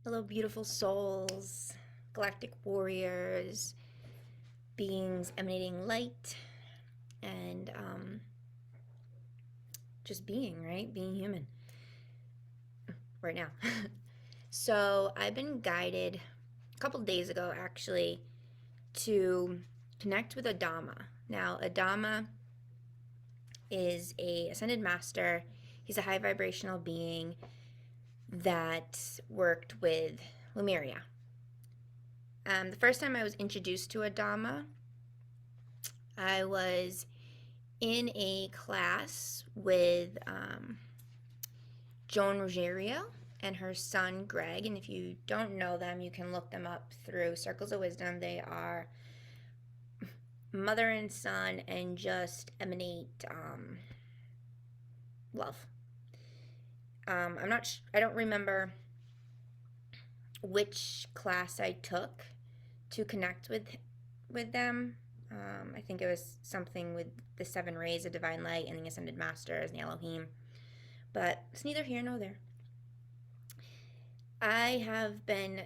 Hello, beautiful souls, galactic warriors, beings emanating light, and just being, right? Being human right now. So, I've been guided a couple days ago actually to connect with Adama. Now, Adama is a ascended master. He's a high vibrational being that worked with Lemuria. The first time I was introduced to Adama, I was in a class with Joan Ruggiero and her son Greg. And if you don't know them, you can look them up through Circles of Wisdom. They are mother and son and just emanate love. I don't remember which class I took to connect with them. I think it was something with the 7 rays of divine light and the ascended masters and the Elohim. But it's neither here nor there. I have been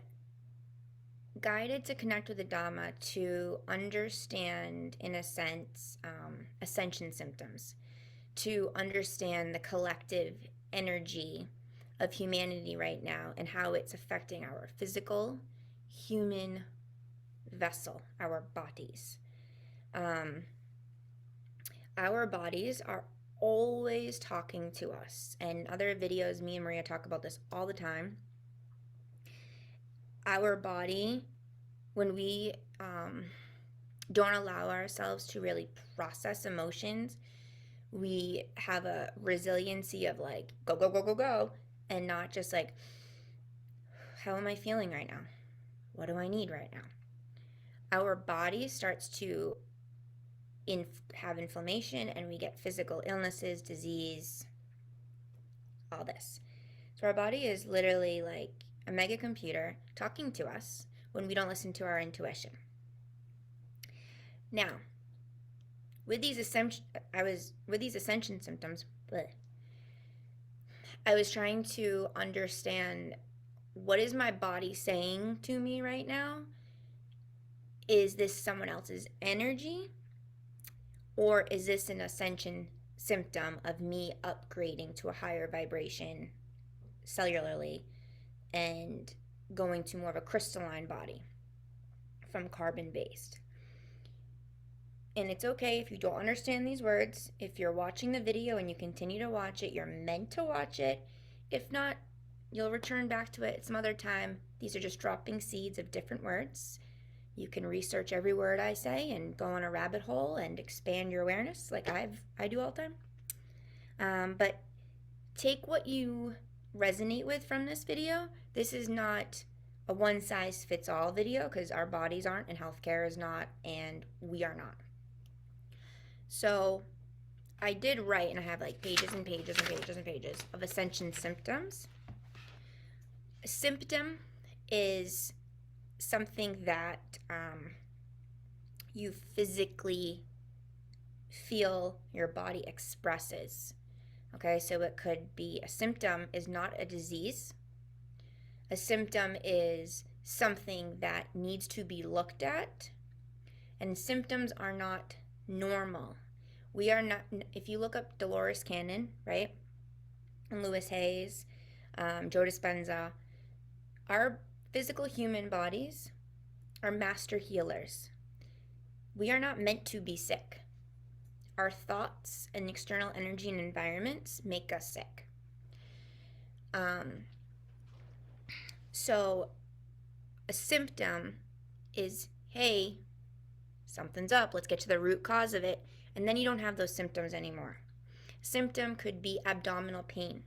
guided to connect with the Dhamma to understand, in a sense, ascension symptoms, to understand the collective energy of humanity right now and how it's affecting our physical, human vessel, our bodies. Our bodies are always talking to us. And other videos, me and Maria talk about this all the time. Our body, when we don't allow ourselves to really process emotions, we have a resiliency of like, go, go, go, go, go, and not just like, how am I feeling right now? What do I need right now? Our body starts to have inflammation and we get physical illnesses, disease, all this. So our body is literally like a mega computer talking to us when we don't listen to our intuition. Now, with these ascension symptoms, I was trying to understand, what is my body saying to me right now? Is this someone else's energy? Or is this an ascension symptom of me upgrading to a higher vibration cellularly and going to more of a crystalline body from carbon-based? And it's okay if you don't understand these words. If you're watching the video and you continue to watch it, you're meant to watch it. If not, you'll return back to it some other time. These are just dropping seeds of different words. You can research every word I say and go on a rabbit hole and expand your awareness like I do all the time. But take what you resonate with from this video. This is not a one-size-fits-all video because our bodies aren't and healthcare is not and we are not. So I did write, and I have like pages and pages and pages and pages of ascension symptoms. A symptom is something that you physically feel your body expresses. Okay, so it could be, a symptom is not a disease. A symptom is something that needs to be looked at, and symptoms are not normal. We are not, if you look up Dolores Cannon, right, and Louis Hayes, Joe Dispenza, our physical human bodies are master healers. We are not meant to be sick. Our thoughts and external energy and environments make us sick. So a symptom is, hey, something's up, let's get to the root cause of it, and then you don't have those symptoms anymore. Symptom could be abdominal pain.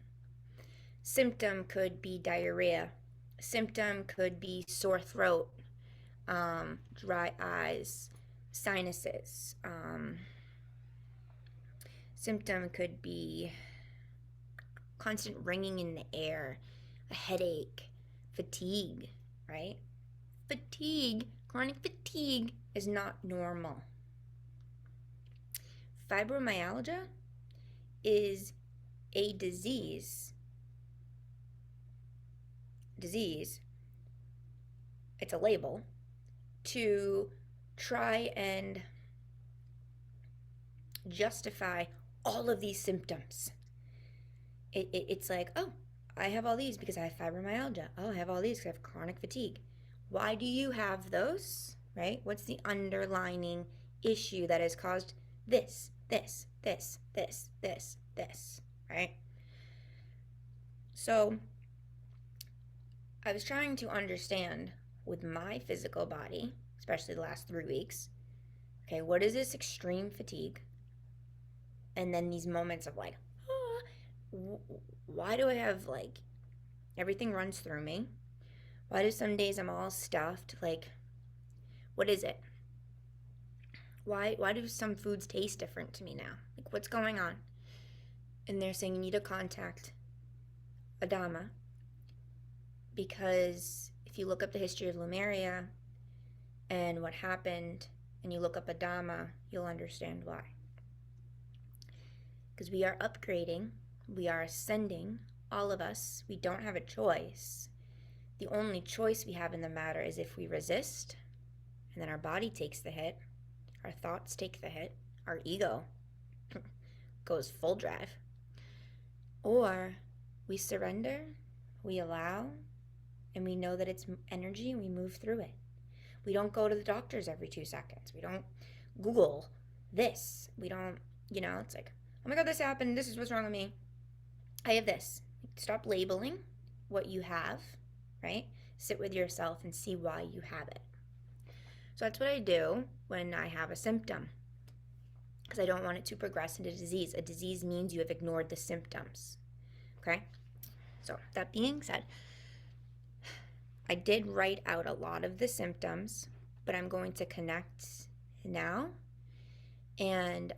Symptom could be diarrhea. Symptom could be sore throat, dry eyes, sinuses. Symptom could be constant ringing in the air, a headache, fatigue, right? Fatigue, chronic fatigue is not normal. Fibromyalgia is a disease it's a label, to try and justify all of these symptoms. It's like, oh, I have all these because I have fibromyalgia. Oh, I have all these because I have chronic fatigue. Why do you have those, right? What's the underlining issue that has caused this, right? So I was trying to understand with my physical body, especially the last 3 weeks, okay, what is this extreme fatigue? And then these moments of like, oh, why do I have like everything runs through me? Why do some days I'm all stuffed? Like, what is it? Why do some foods taste different to me now? Like, what's going on? And they're saying you need to contact Adama, because if you look up the history of Lemuria and what happened, and you look up Adama, you'll understand why. Because we are upgrading, we are ascending, all of us. We don't have a choice. The only choice we have in the matter is if we resist, and then our body takes the hit, our thoughts take the hit, our ego goes full drive, or we surrender, we allow, and we know that it's energy and we move through it. We don't go to the doctors every 2 seconds. We don't Google this. We don't, it's like, oh my God, this happened. This is what's wrong with me. I have this. Stop labeling what you have, right? Sit with yourself and see why you have it. So that's what I do when I have a symptom, because I don't want it to progress into disease. A disease means you have ignored the symptoms, okay? So that being said, I did write out a lot of the symptoms, but I'm going to connect now, and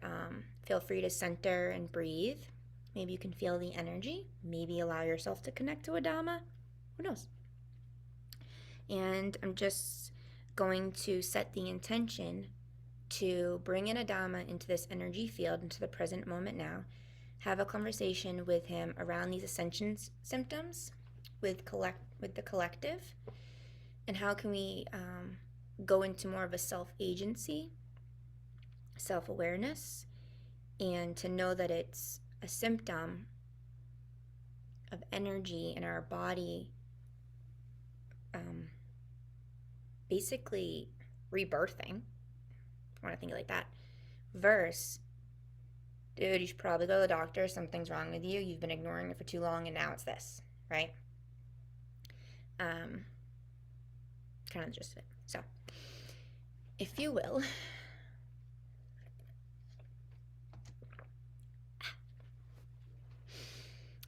feel free to center and breathe. Maybe you can feel the energy. Maybe allow yourself to connect to Adama. Who knows? And I'm just going to set the intention to bring in Adama into this energy field, into the present moment now, have a conversation with him around these ascension symptoms with the collective, and how can we go into more of a self-agency, self-awareness, and to know that it's a symptom of energy in our body, basically rebirthing, if you want to think of it like that, versus, dude, you should probably go to the doctor, something's wrong with you, you've been ignoring it for too long, and now it's this, right? Kind of the gist of it. So, if you will,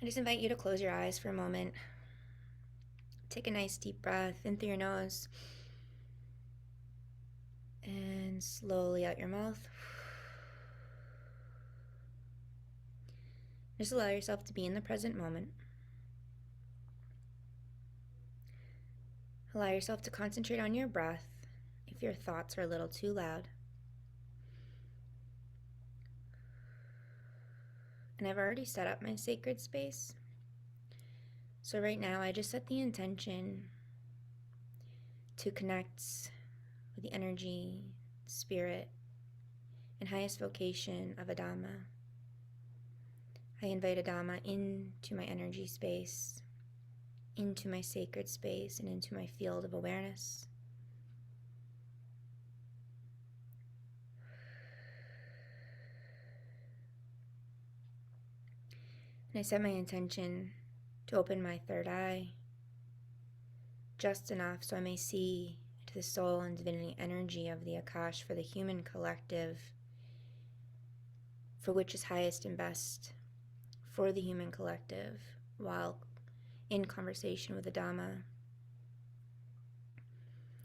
I just invite you to close your eyes for a moment. Take a nice deep breath in through your nose and slowly out your mouth. Just allow yourself to be in the present moment. Allow yourself to concentrate on your breath if your thoughts are a little too loud. And I've already set up my sacred space. So right now I just set the intention to connect with the energy, spirit, and highest vocation of Adama. I invite Adama into my energy space, into my sacred space, and into my field of awareness. And I set my intention to open my third eye, just enough so I may see into the soul and divinity energy of the Akash for the human collective, for which is highest and best for the human collective, while in conversation with Adama,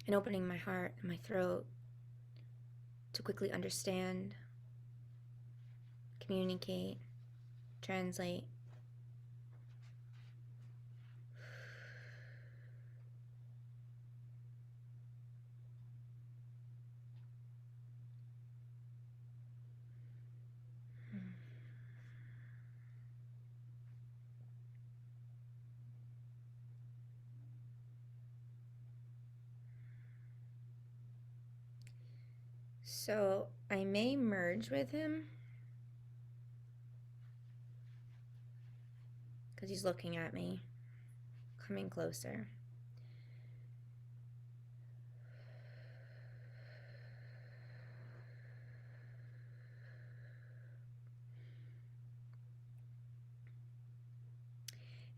and opening my heart and my throat to quickly understand, communicate, translate, So I may merge with him because he's looking at me, coming closer.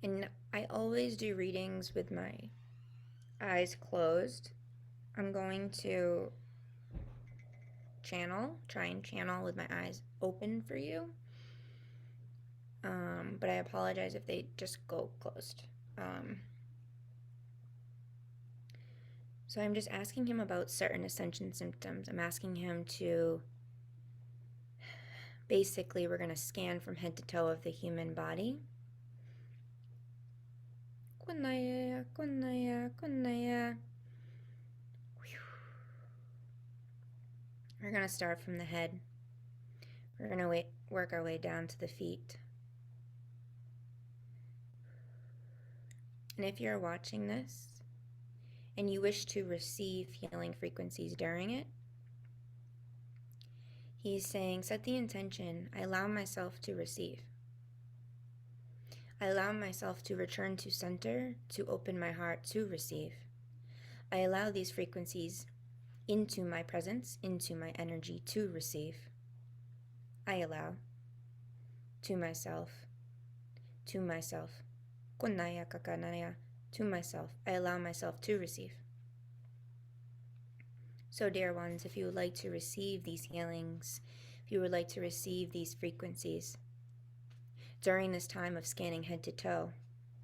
And I always do readings with my eyes closed. I'm going to try and channel with my eyes open for you. But I apologize if they just go closed. So I'm just asking him about certain Ascension symptoms. I'm asking him to, basically, we're going to scan from head to toe of the human body. Kunaya, kunaya, kunaya. We're going to start from the head. We're going to work our way down to the feet. And if you're watching this and you wish to receive healing frequencies during it, he's saying, set the intention, I allow myself to receive. I allow myself to return to center, to open my heart to receive. I allow these frequencies into my presence, into my energy to receive. I allow to myself, kunaya kakanaya, to myself. I allow myself to receive. So, dear ones, if you would like to receive these healings, if you would like to receive these frequencies during this time of scanning head to toe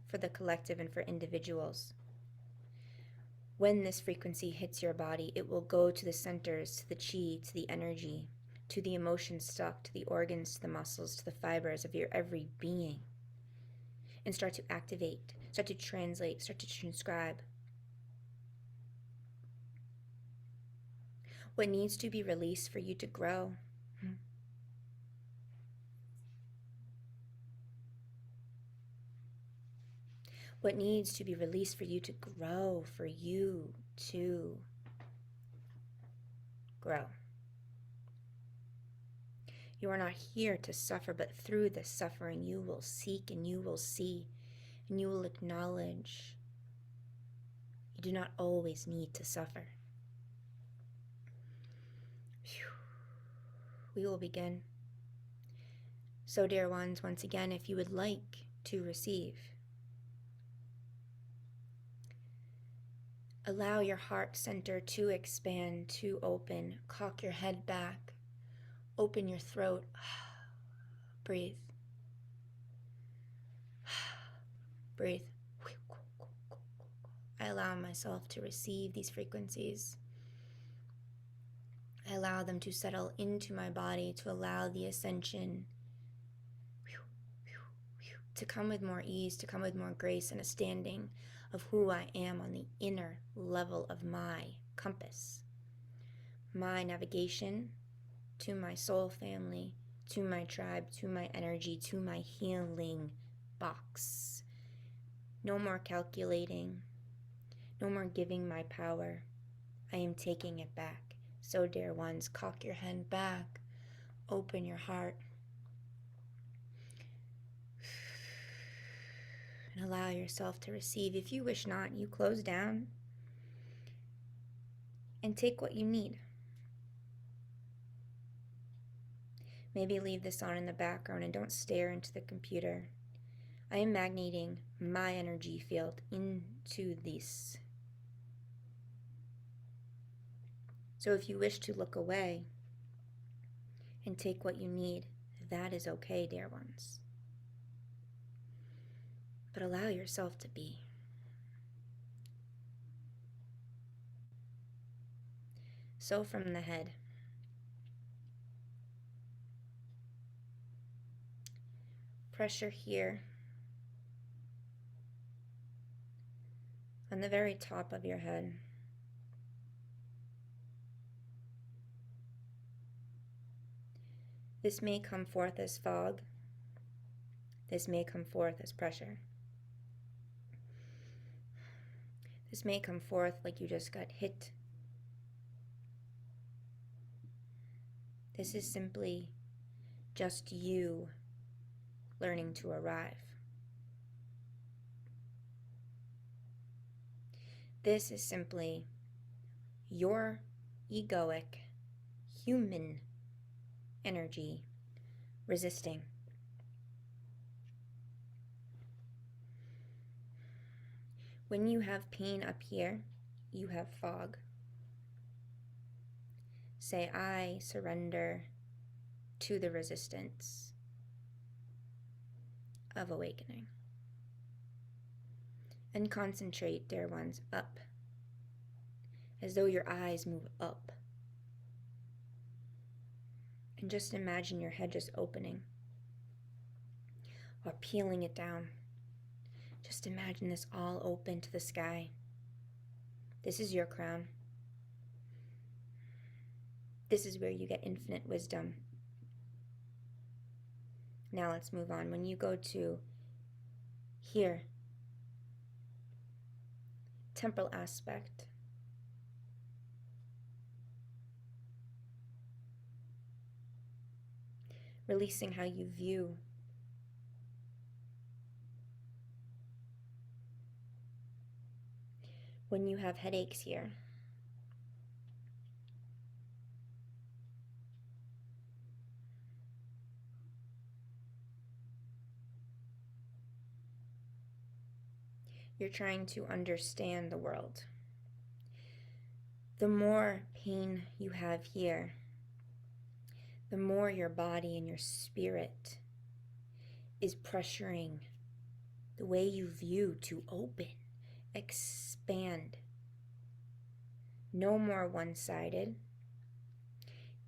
for the collective and for individuals, when this frequency hits your body, it will go to the centers, to the chi, to the energy, to the emotion stuck, to the organs, to the muscles, to the fibers of your every being, and start to activate, start to translate, start to transcribe what needs to be released for you to grow. What needs to be released for you to grow, for you to grow. You are not here to suffer, but through the suffering you will seek and you will see and you will acknowledge. You do not always need to suffer. We will begin. So, dear ones, once again, if you would like to receive, allow your heart center to expand, to open. Cock your head back. Open your throat. Breathe. Breathe. I allow myself to receive these frequencies. I allow them to settle into my body, to allow the ascension to come with more ease, to come with more grace and a standing of who I am on the inner level of my compass, my navigation to my soul family, to my tribe, to my energy, to my healing box. No more calculating, no more giving my power. I am taking it back. So, dear ones, cock your head back, open your heart, and allow yourself to receive. If you wish not, you close down and take what you need. Maybe leave this on in the background and don't stare into the computer. I am magneting my energy field into this. So if you wish to look away and take what you need, that is okay, dear ones. But allow yourself to be. So from the head, pressure here on the very top of your head. This may come forth as fog. This may come forth as pressure. This may come forth like you just got hit This is simply just you learning to arrive. This is simply your egoic, human energy resisting. When you have pain up here, you have fog. Say, I surrender to the resistance of awakening. And concentrate, dear ones, up, as though your eyes move up. And just imagine your head just opening or peeling it down. Just imagine this all open to the sky. This is your crown. This is where you get infinite wisdom. Now let's move on. When you go to here, temporal aspect, releasing how you view when you have headaches here. You're trying to understand the world. The more pain you have here, the more your body and your spirit is pressuring the way you view to open, expand. No more one-sided.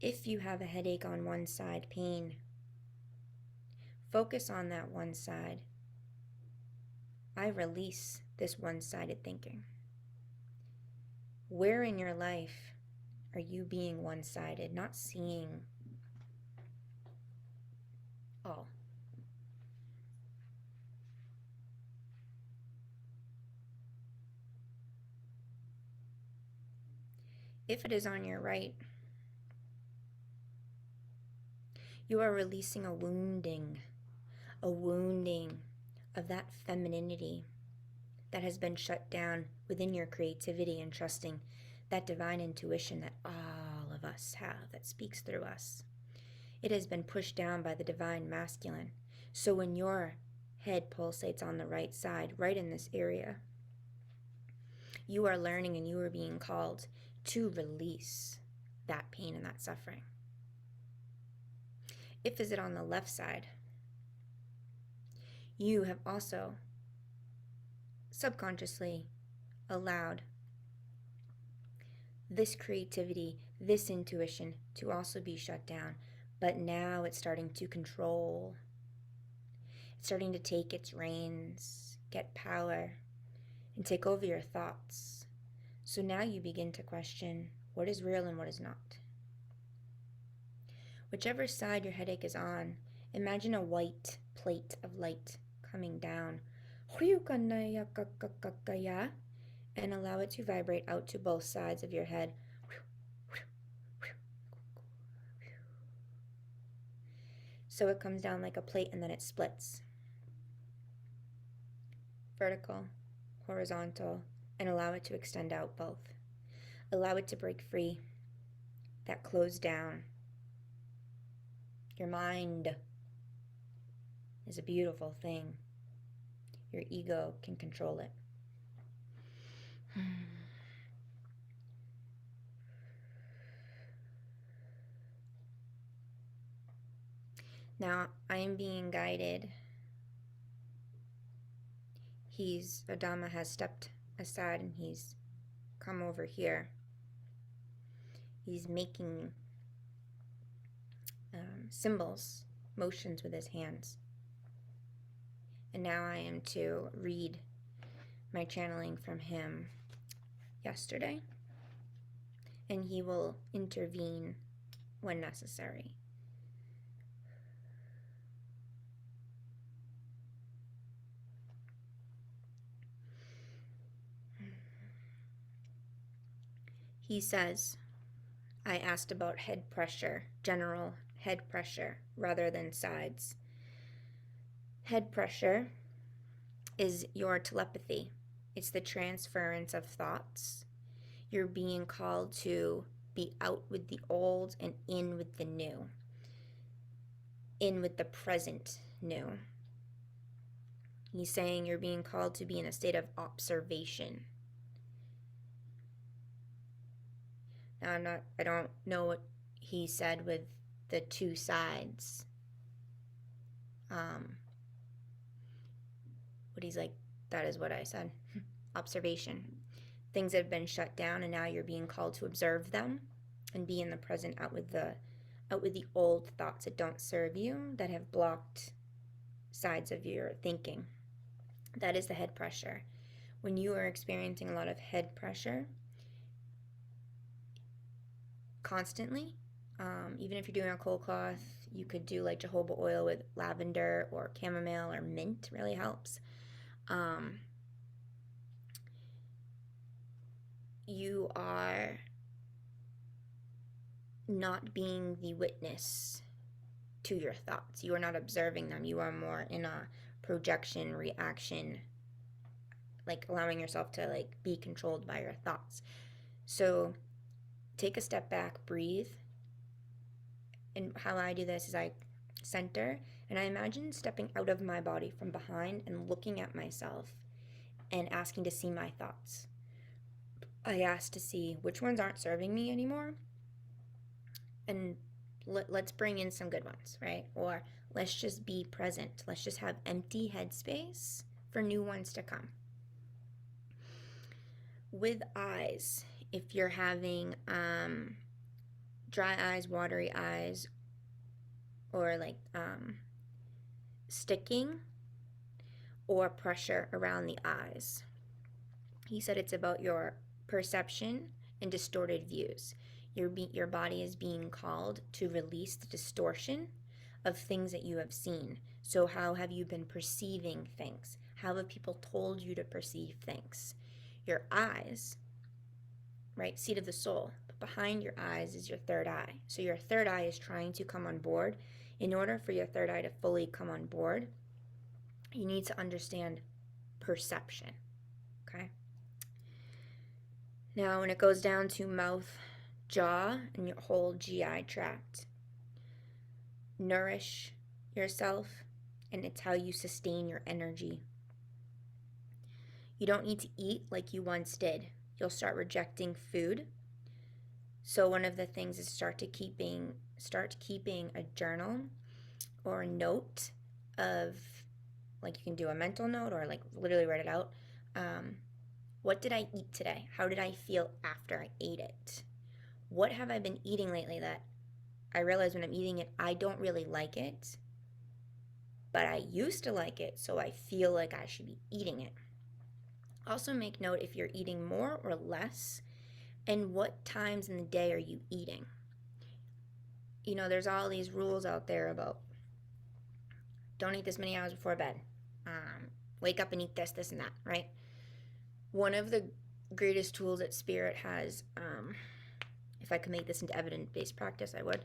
If you have a headache on one side, pain, focus on that one side. I release this one-sided thinking. Where in your life are you being one-sided, not seeing all? If it is on your right, you are releasing a wounding of that femininity that has been shut down within your creativity and trusting that divine intuition that all of us have that speaks through us. It has been pushed down by the divine masculine. So when your head pulsates on the right side, right in this area, you are learning and you are being called to release that pain and that suffering. If is it on the left side, you have also subconsciously allowed this creativity, this intuition to also be shut down. But now it's starting to control. It's starting to take its reins, get power, and take over your thoughts. So now you begin to question what is real and what is not. Whichever side your headache is on, imagine a white plate of light coming down and allow it to vibrate out to both sides of your head. So it comes down like a plate and then it splits. Vertical, horizontal, and allow it to extend out both. Allow it to break free. That closed down. Your mind is a beautiful thing. Your ego can control it. Now, I am being guided. Adama has stepped aside and he's come over here. He's making symbols, motions with his hands. And now I am to read my channeling from him yesterday. And he will intervene when necessary. He says, I asked about head pressure, general head pressure, rather than sides. Head pressure is your telepathy. It's the transference of thoughts. You're being called to be out with the old and in with the new. In with the present new. He's saying you're being called to be in a state of observation. Now, I don't know what he said with the two sides. What he's like, that is what I said. Observation. Things have been shut down, and now you're being called to observe them and be in the present, out with the old thoughts that don't serve you, that have blocked sides of your thinking. That is the head pressure. When you are experiencing a lot of head pressure constantly, even if you're doing a cold cloth, you could do like jojoba oil with lavender or chamomile or mint, really helps. You are not being the witness to your thoughts. You are not observing them. You are more in a projection, reaction, like allowing yourself to like be controlled by your thoughts. So take a step back, breathe. And how I do this is I center and I imagine stepping out of my body from behind and looking at myself and asking to see my thoughts. I ask to see which ones aren't serving me anymore, and let's bring in some good ones, right? Or let's just be present. Let's just have empty headspace for new ones to come. With eyes, if you're having dry eyes, watery eyes, or like sticking or pressure around the eyes, he said it's about your perception and distorted views. Your body is being called to release the distortion of things that you have seen. So how have you been perceiving things? How have people told you to perceive things? Your eyes, right, seat of the soul, but behind your eyes is your third eye. So your third eye is trying to come on board. In order for your third eye to fully come on board, you need to understand perception, okay? Now, when it goes down to mouth, jaw, and your whole GI tract, nourish yourself, and it's how you sustain your energy. You don't need to eat like you once did. You'll start rejecting food. So one of the things is start keeping a journal or a note of, like, you can do a mental note or like literally write it out. What did I eat today? How did I feel after I ate it? What have I been eating lately that I realize when I'm eating it, I don't really like it, but I used to like it, so I feel like I should be eating it. Also make note if you're eating more or less, and what times in the day are you eating. You know, there's all these rules out there about don't eat this many hours before bed. Wake up and eat this, this, and that, right? One of the greatest tools that Spirit has, if I could make this into evidence-based practice, I would,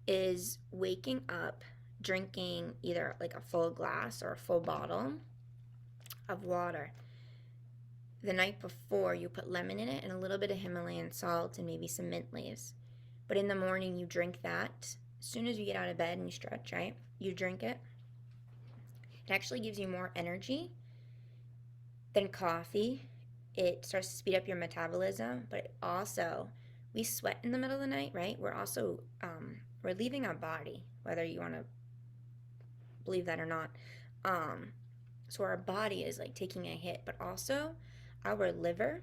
is waking up, drinking either like a full glass or a full bottle of water. The night before, you put lemon in it and a little bit of Himalayan salt and maybe some mint leaves. But in the morning, you drink that. As soon as you get out of bed and you stretch, right? You drink it. It actually gives you more energy than coffee. It starts to speed up your metabolism, but it also, we sweat in the middle of the night, right? We're also, we're leaving our body, whether you want to believe that or not. So our body is like taking a hit, but also our liver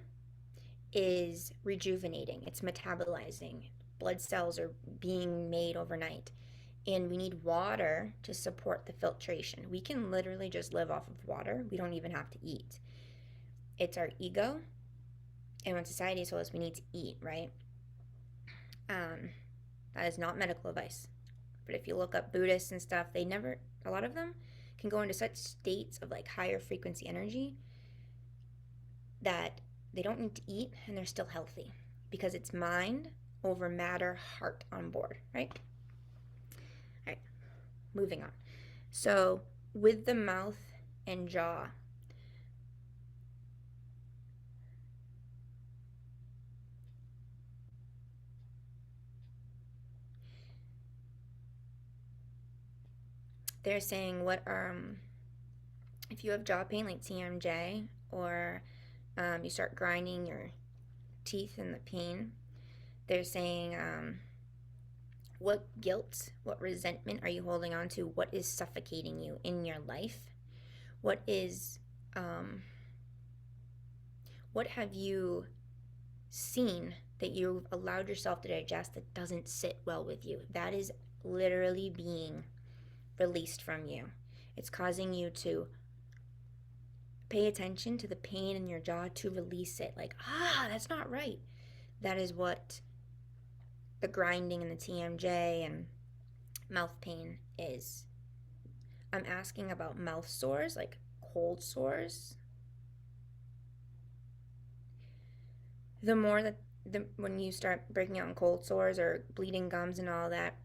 is rejuvenating. It's metabolizing. Blood cells are being made overnight. And we need water to support the filtration. We can literally just live off of water. We don't even have to eat. It's our ego. And when society told us we need to eat, right? That is not medical advice. But if you look up Buddhists and stuff, a lot of them can go into such states of like higher frequency energy that they don't need to eat and they're still healthy because it's mind over matter, heart on board, right? All right, moving on. So with the mouth and jaw, they're saying if you have jaw pain like TMJ, or you start grinding your teeth in the pain, they're saying what guilt, what resentment are you holding on to? What is suffocating you in your life? What have you seen that you've allowed yourself to digest that doesn't sit well with you? That is literally being released from you. It's causing you to pay attention to the pain in your jaw, to release it. Like, that's not right. That is what the grinding and the TMJ and mouth pain is. I'm asking about mouth sores, like cold sores. The more that when you start breaking out in cold sores or bleeding gums and all that,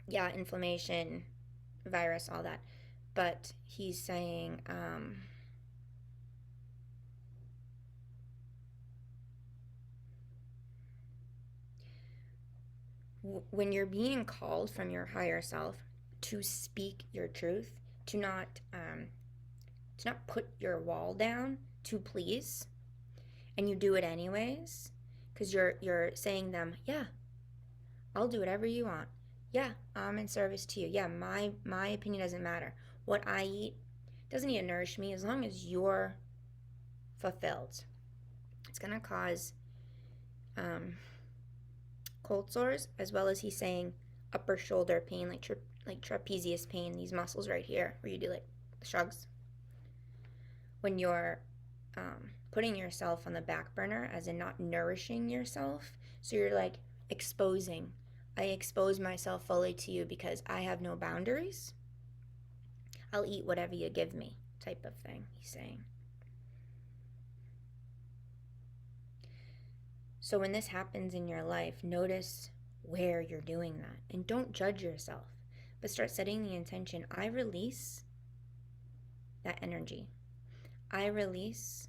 yeah, inflammation, virus, all that. But he's saying when you're being called from your higher self to speak your truth, to not put your wall down to please, and you do it anyways, because you're saying them, yeah, I'll do whatever you want. Yeah, I'm in service to you. Yeah, my opinion doesn't matter. What I eat doesn't need to nourish me, as long as you're fulfilled. It's gonna cause cold sores, as well as he's saying upper shoulder pain, like trapezius pain, these muscles right here where you do like the shrugs. When you're putting yourself on the back burner, as in not nourishing yourself, so you're like exposing. I expose myself fully to you because I have no boundaries. I'll eat whatever you give me, type of thing, he's saying. So when this happens in your life, notice where you're doing that. And don't judge yourself, but start setting the intention. I release that energy. I release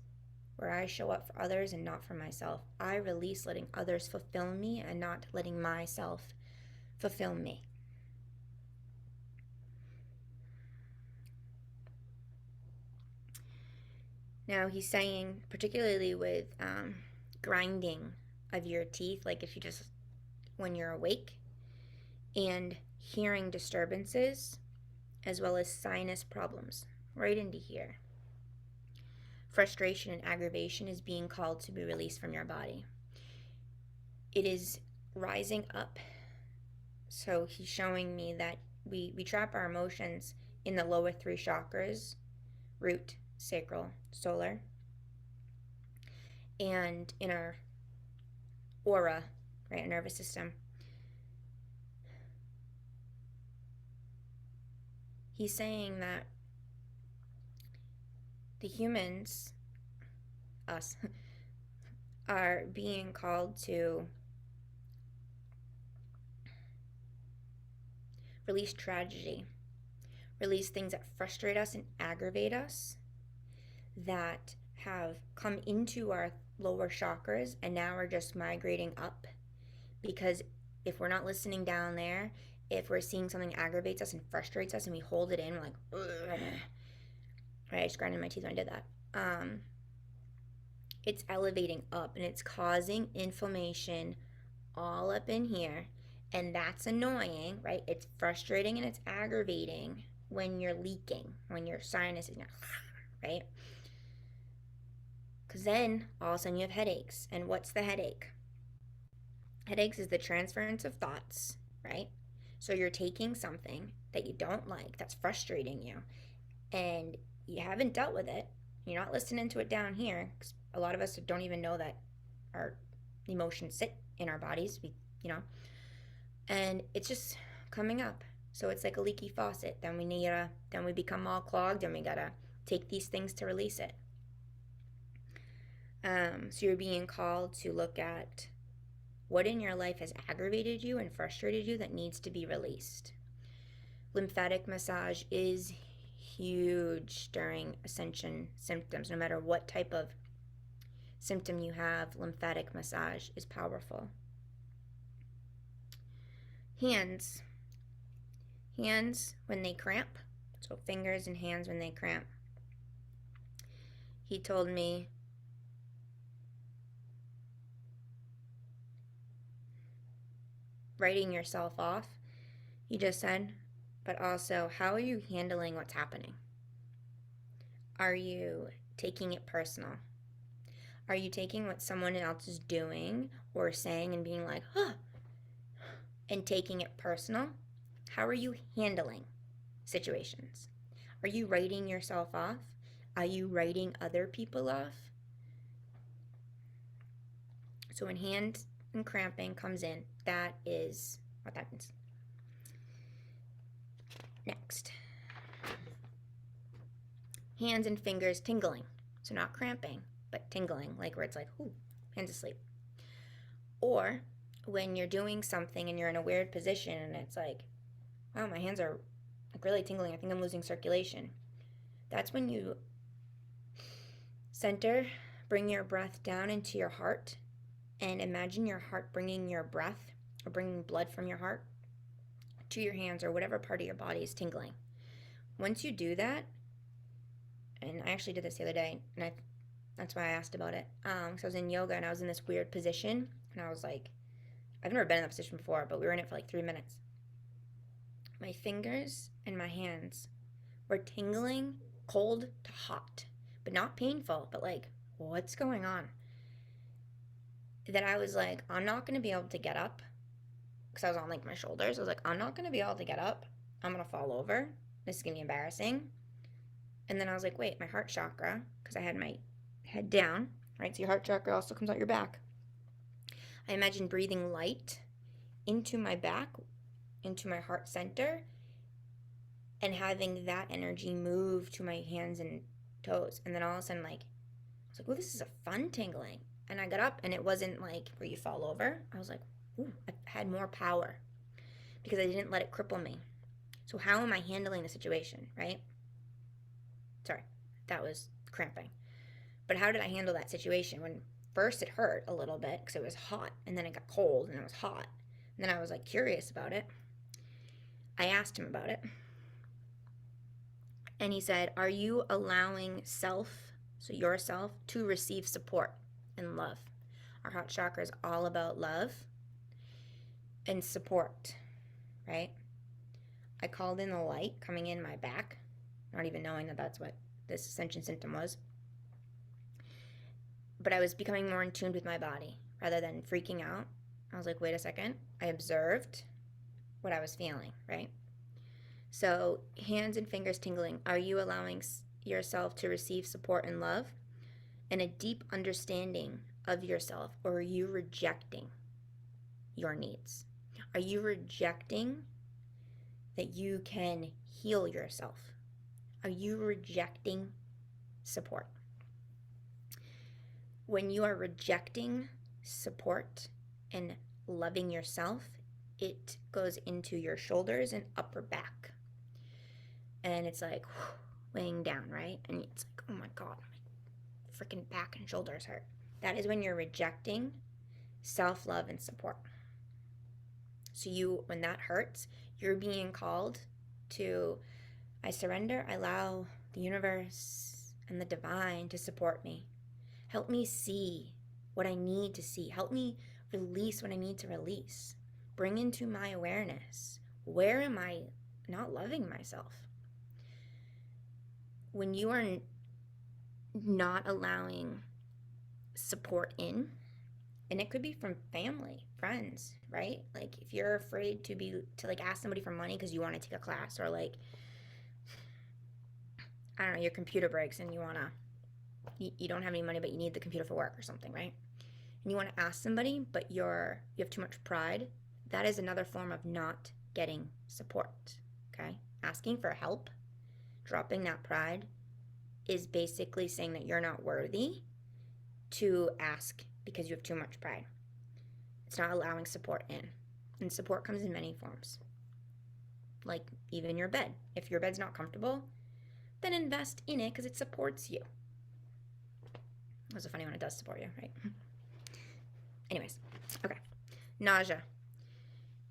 where I show up for others and not for myself. I release letting others fulfill me and not letting myself fulfill me. Now he's saying, particularly with grinding of your teeth, like if you just, when you're awake, and hearing disturbances, as well as sinus problems, right into here. Frustration and aggravation is being called to be released from your body. It is rising up. So he's showing me that we trap our emotions in the lower three chakras, root, sacral, solar, and in our aura, right, our nervous system. He's saying that the humans, us, are being called to release tragedy, release things that frustrate us and aggravate us, that have come into our lower chakras and now are just migrating up. Because if we're not listening down there, if we're seeing something aggravates us and frustrates us and we hold it in, we're like, ugh. Right, I just grinded my teeth when I did that. It's elevating up and it's causing inflammation all up in here, and that's annoying, right? It's frustrating and it's aggravating when you're leaking, when your sinus is, right? Because then all of a sudden you have headaches. And what's the headache? Headaches is the transference of thoughts, right? So you're taking something that you don't like, that's frustrating you, and you haven't dealt with it. You're not listening to it down here, because a lot of us don't even know that our emotions sit in our bodies, and it's just coming up. So it's like a leaky faucet. Then we become all clogged, and we gotta take these things to release it. So you're being called to look at What in your life has aggravated you and frustrated you that needs to be released? Lymphatic massage is huge during Ascension symptoms. No matter what type of symptom you have, lymphatic massage is powerful. Hands. Hands when they cramp. So fingers and hands when they cramp. He told me writing yourself off, he just said, but also, how are you handling what's happening? Are you taking it personal? Are you taking what someone else is doing or saying and being like, huh, and taking it personal? How are you handling situations? Are you writing yourself off? Are you writing other people off? So when hand and cramping comes in, that is what happens. Next. Hands and fingers tingling. So not cramping, but tingling, like where it's like, ooh, hands asleep. Or when you're doing something and you're in a weird position and it's like, wow, my hands are like really tingling. I think I'm losing circulation. That's when you center, bring your breath down into your heart, and imagine your heart bringing your breath or bringing blood from your heart to your hands or whatever part of your body is tingling. Once you do that, and I actually did this the other day, and that's why I asked about it. So I was in yoga and I was in this weird position, and I was like, I've never been in that position before, but we were in it for like 3 minutes. My fingers and my hands were tingling, cold to hot, but not painful, but like, what's going on? That I was like, I'm not going to be able to get up, because I was on like my shoulders. I was like, I'm not going to be able to get up. I'm going to fall over. This is going to be embarrassing. And then I was like, wait, my heart chakra, because I had my head down, right? So your heart chakra also comes out your back. I imagine breathing light into my back, into my heart center, and having that energy move to my hands and toes. And then all of a sudden, like, I was like, oh, this is a fun tingling. And I got up, and it wasn't like where you fall over. I was like, ooh, I had more power because I didn't let it cripple me. So how am I handling the situation, right? Sorry, that was cramping. But how did I handle that situation? When first it hurt a little bit because it was hot, and then it got cold, and it was hot. And then I was like curious about it. I asked him about it. And he said, are you allowing self, so yourself, to receive support and love? Our heart chakra is all about love and support, right? I called in the light coming in my back, not even knowing that that's what this Ascension symptom was. But I was becoming more in tune with my body rather than freaking out. I was like, wait a second. I observed what I was feeling, right? So hands and fingers tingling. Are you allowing yourself to receive support and love and a deep understanding of yourself, or are you rejecting your needs? Are you rejecting that you can heal yourself? Are you rejecting support? When you are rejecting support and loving yourself, it goes into your shoulders and upper back. And it's like weighing down, right? And it's like, oh my God, my freaking back and shoulders hurt. That is when you're rejecting self-love and support. So when that hurts, you're being called to, I surrender, I allow the universe and the divine to support me. Help me see what I need to see. Help me release what I need to release. Bring into my awareness, where am I not loving myself? When you are not allowing support in, and it could be from family, friends, right? Like if you're afraid to like ask somebody for money because you want to take a class, or like, I don't know, your computer breaks and you don't have any money, but you need the computer for work or something, right? And you want to ask somebody, but you have too much pride. That is another form of not getting support, okay? Asking for help, dropping that pride, is basically saying that you're not worthy to ask because you have too much pride. It's not allowing support in. And support comes in many forms. Like even your bed. If your bed's not comfortable, then invest in it because it supports you. It's so funny when it does support you, right? Anyways, okay. Nausea.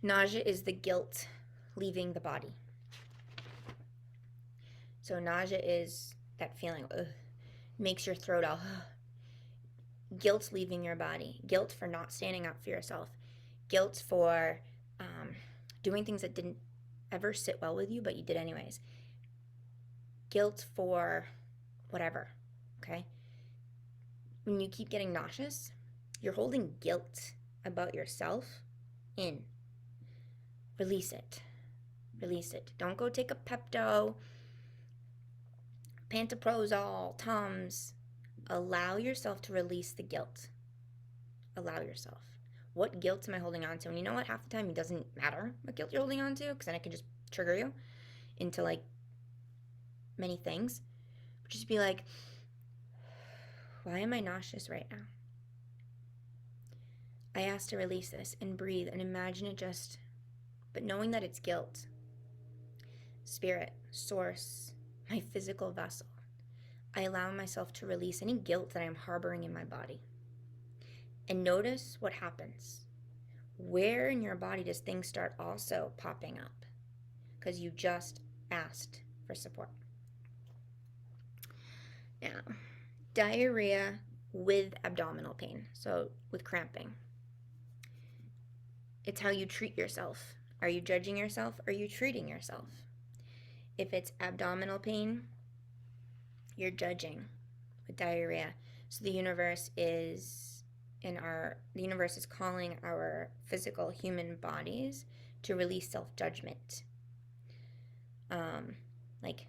Nausea is the guilt leaving the body. So nausea is that feeling, makes your throat all, guilt leaving your body. Guilt for not standing up for yourself. Guilt for doing things that didn't ever sit well with you, but you did anyways. Guilt for whatever, okay? When you keep getting nauseous, you're holding guilt about yourself in. Release it. Release it. Don't go take a Pepto, pantoprazole, Tums. Allow yourself to release the guilt. Allow yourself. What guilt am I holding on to? And you know what? Half the time it doesn't matter what guilt you're holding on to, because then it can just trigger you into like many things. But just be like, why am I nauseous right now? I asked to release this and breathe and imagine it just, but knowing that it's guilt. Spirit, source, my physical vessel. I allow myself to release any guilt that I'm harboring in my body. And notice what happens. Where in your body does things start also popping up? Because you just asked for support. Now, diarrhea with abdominal pain, so with cramping. It's how you treat yourself. Are you judging yourself? Are you treating yourself? If it's abdominal pain, you're judging with diarrhea. So the universe is calling our physical human bodies to release self-judgment. Like,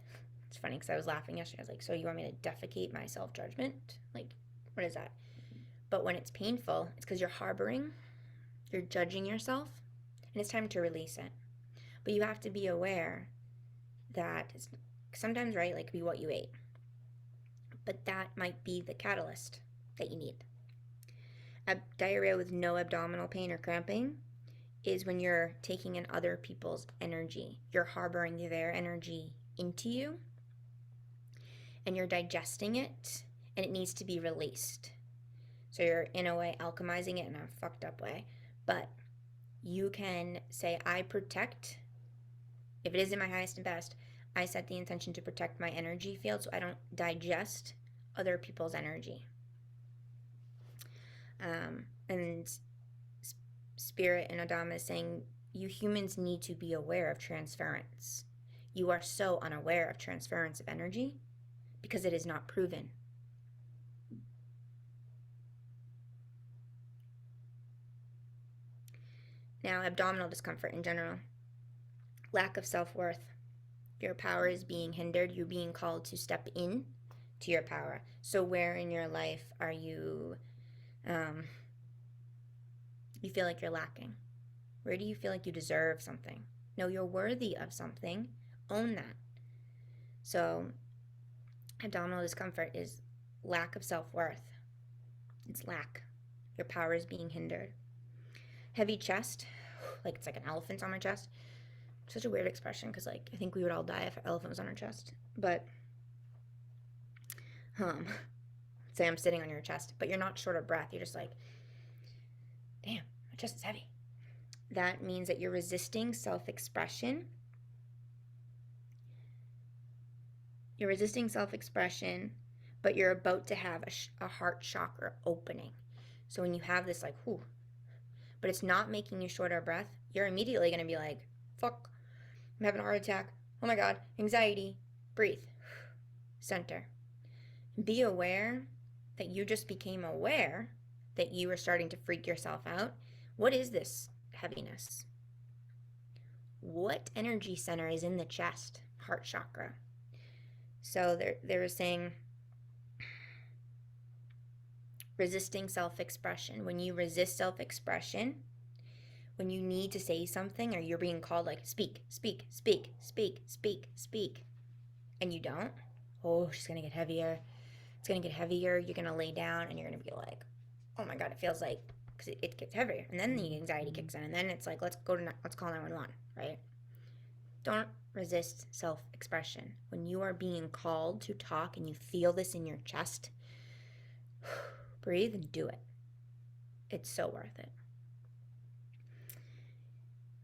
it's funny because I was laughing yesterday. I was like, so you want me to defecate my self-judgment? Like, what is that? But when it's painful, it's because you're judging yourself, and it's time to release it. But you have to be aware that it's sometimes, right, like, be what you ate. But that might be the catalyst that you need. Diarrhea with no abdominal pain or cramping is when you're taking in other people's energy. You're harboring their energy into you, and you're digesting it, and it needs to be released. So you're, in a way, alchemizing it in a fucked up way. But you can say, I protect, if it is in my highest and best, I set the intention to protect my energy field so I don't digest other people's energy. And Spirit and Adama is saying, you humans need to be aware of transference. You are so unaware of transference of energy because it is not proven. Now, abdominal discomfort in general. Lack of self-worth. Your power is being hindered. You're being called to step in to your power. So where in your life are you, you feel like you're lacking? Where do you feel like you deserve something? No, you're worthy of something. Own that. So abdominal discomfort is lack of self-worth. It's lack. Your power is being hindered. Heavy chest, like it's like an elephant's on my chest. Such a weird expression because, like, I think we would all die if an elephant was on our chest. But, say I'm sitting on your chest, but you're not short of breath. You're just like, damn, my chest is heavy. That means that you're resisting self-expression. You're resisting self-expression, but you're about to have a heart chakra opening. So when you have this, like, whew, but it's not making you short of breath, you're immediately going to be like, fuck, I'm having a heart attack. Oh my God, anxiety. Breathe. Center. Be aware that you just became aware that you were starting to freak yourself out. What is this heaviness? What energy center is in the chest? Heart chakra. So they were saying resisting self-expression. When you resist self-expression, when you need to say something or you're being called, like, speak, speak, speak, speak, speak, speak, and you don't, oh, she's going to get heavier. It's going to get heavier. You're going to lay down and you're going to be like, oh my God, it feels like because it gets heavier, and then the anxiety kicks in, and then it's like, let's call 911, right? Don't resist self-expression. When you are being called to talk and you feel this in your chest, breathe and do it. It's so worth it.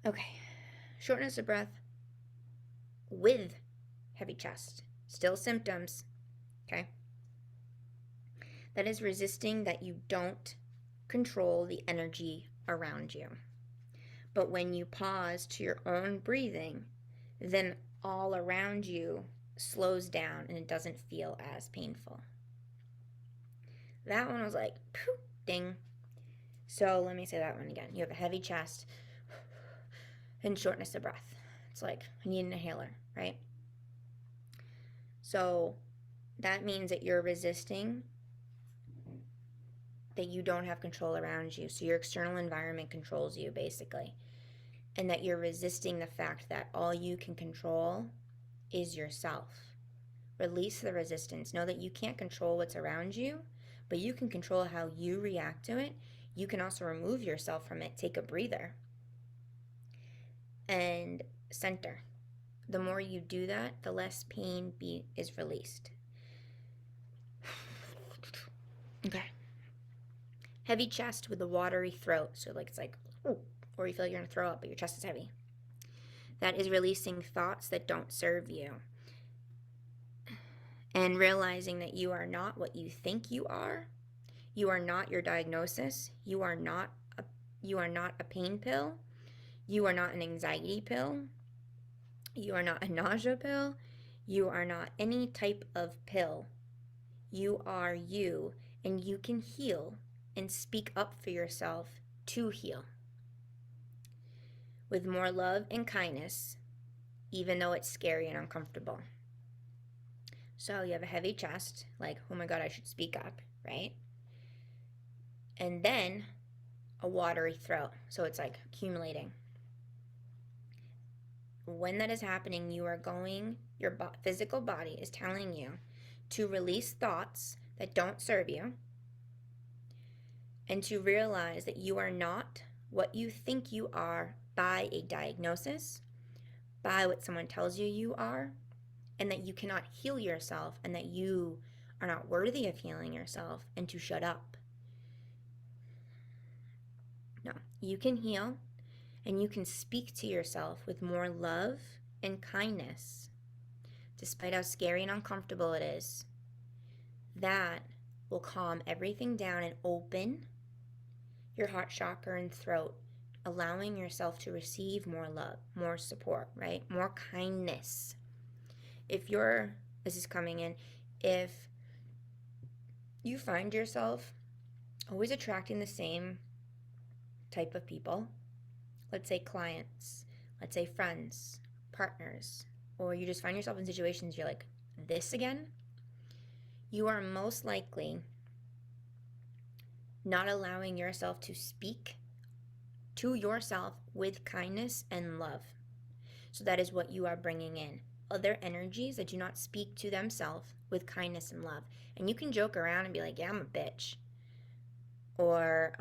Okay, shortness of breath with heavy chest. Still symptoms, okay? That is resisting that you don't control the energy around you. But when you pause to your own breathing, then all around you slows down and it doesn't feel as painful. That one was like, poof, ding. So let me say that one again. You have a heavy chest and shortness of breath. It's like, I need an inhaler, right? So that means that you're resisting that you don't have control around you. So your external environment controls you, basically. And that you're resisting the fact that all you can control is yourself. Release the resistance. Know that you can't control what's around you, but you can control how you react to it. You can also remove yourself from it. Take a breather. And center. The more you do that, the less pain is released. Okay. Heavy chest with a watery throat. So like it's like, ooh, or you feel like you're going to throw up, but your chest is heavy. That is releasing thoughts that don't serve you. And realizing that you are not what you think you are. You are not your diagnosis. You are not a pain pill. You are not an anxiety pill. You are not a nausea pill. You are not any type of pill. You are you, and you can heal and speak up for yourself to heal. With more love and kindness, even though it's scary and uncomfortable. So you have a heavy chest, like, oh my God, I should speak up, right? And then a watery throat. So it's like accumulating. When that is happening, your physical body is telling you to release thoughts that don't serve you and to realize that you are not what you think you are by a diagnosis, by what someone tells you you are, and that you cannot heal yourself and that you are not worthy of healing yourself, and to shut up. No, you can heal and you can speak to yourself with more love and kindness, despite how scary and uncomfortable it is. That will calm everything down and open your heart chakra and throat, allowing yourself to receive more love, more support, right? More kindness. This is coming in, if you find yourself always attracting the same type of people, let's say clients, let's say friends, partners, or you just find yourself in situations you're like, this again, you are most likely not allowing yourself to speak to yourself with kindness and love. So that is what you are bringing in. Other energies that do not speak to themselves with kindness and love. And you can joke around and be like, yeah, I'm a bitch. Or,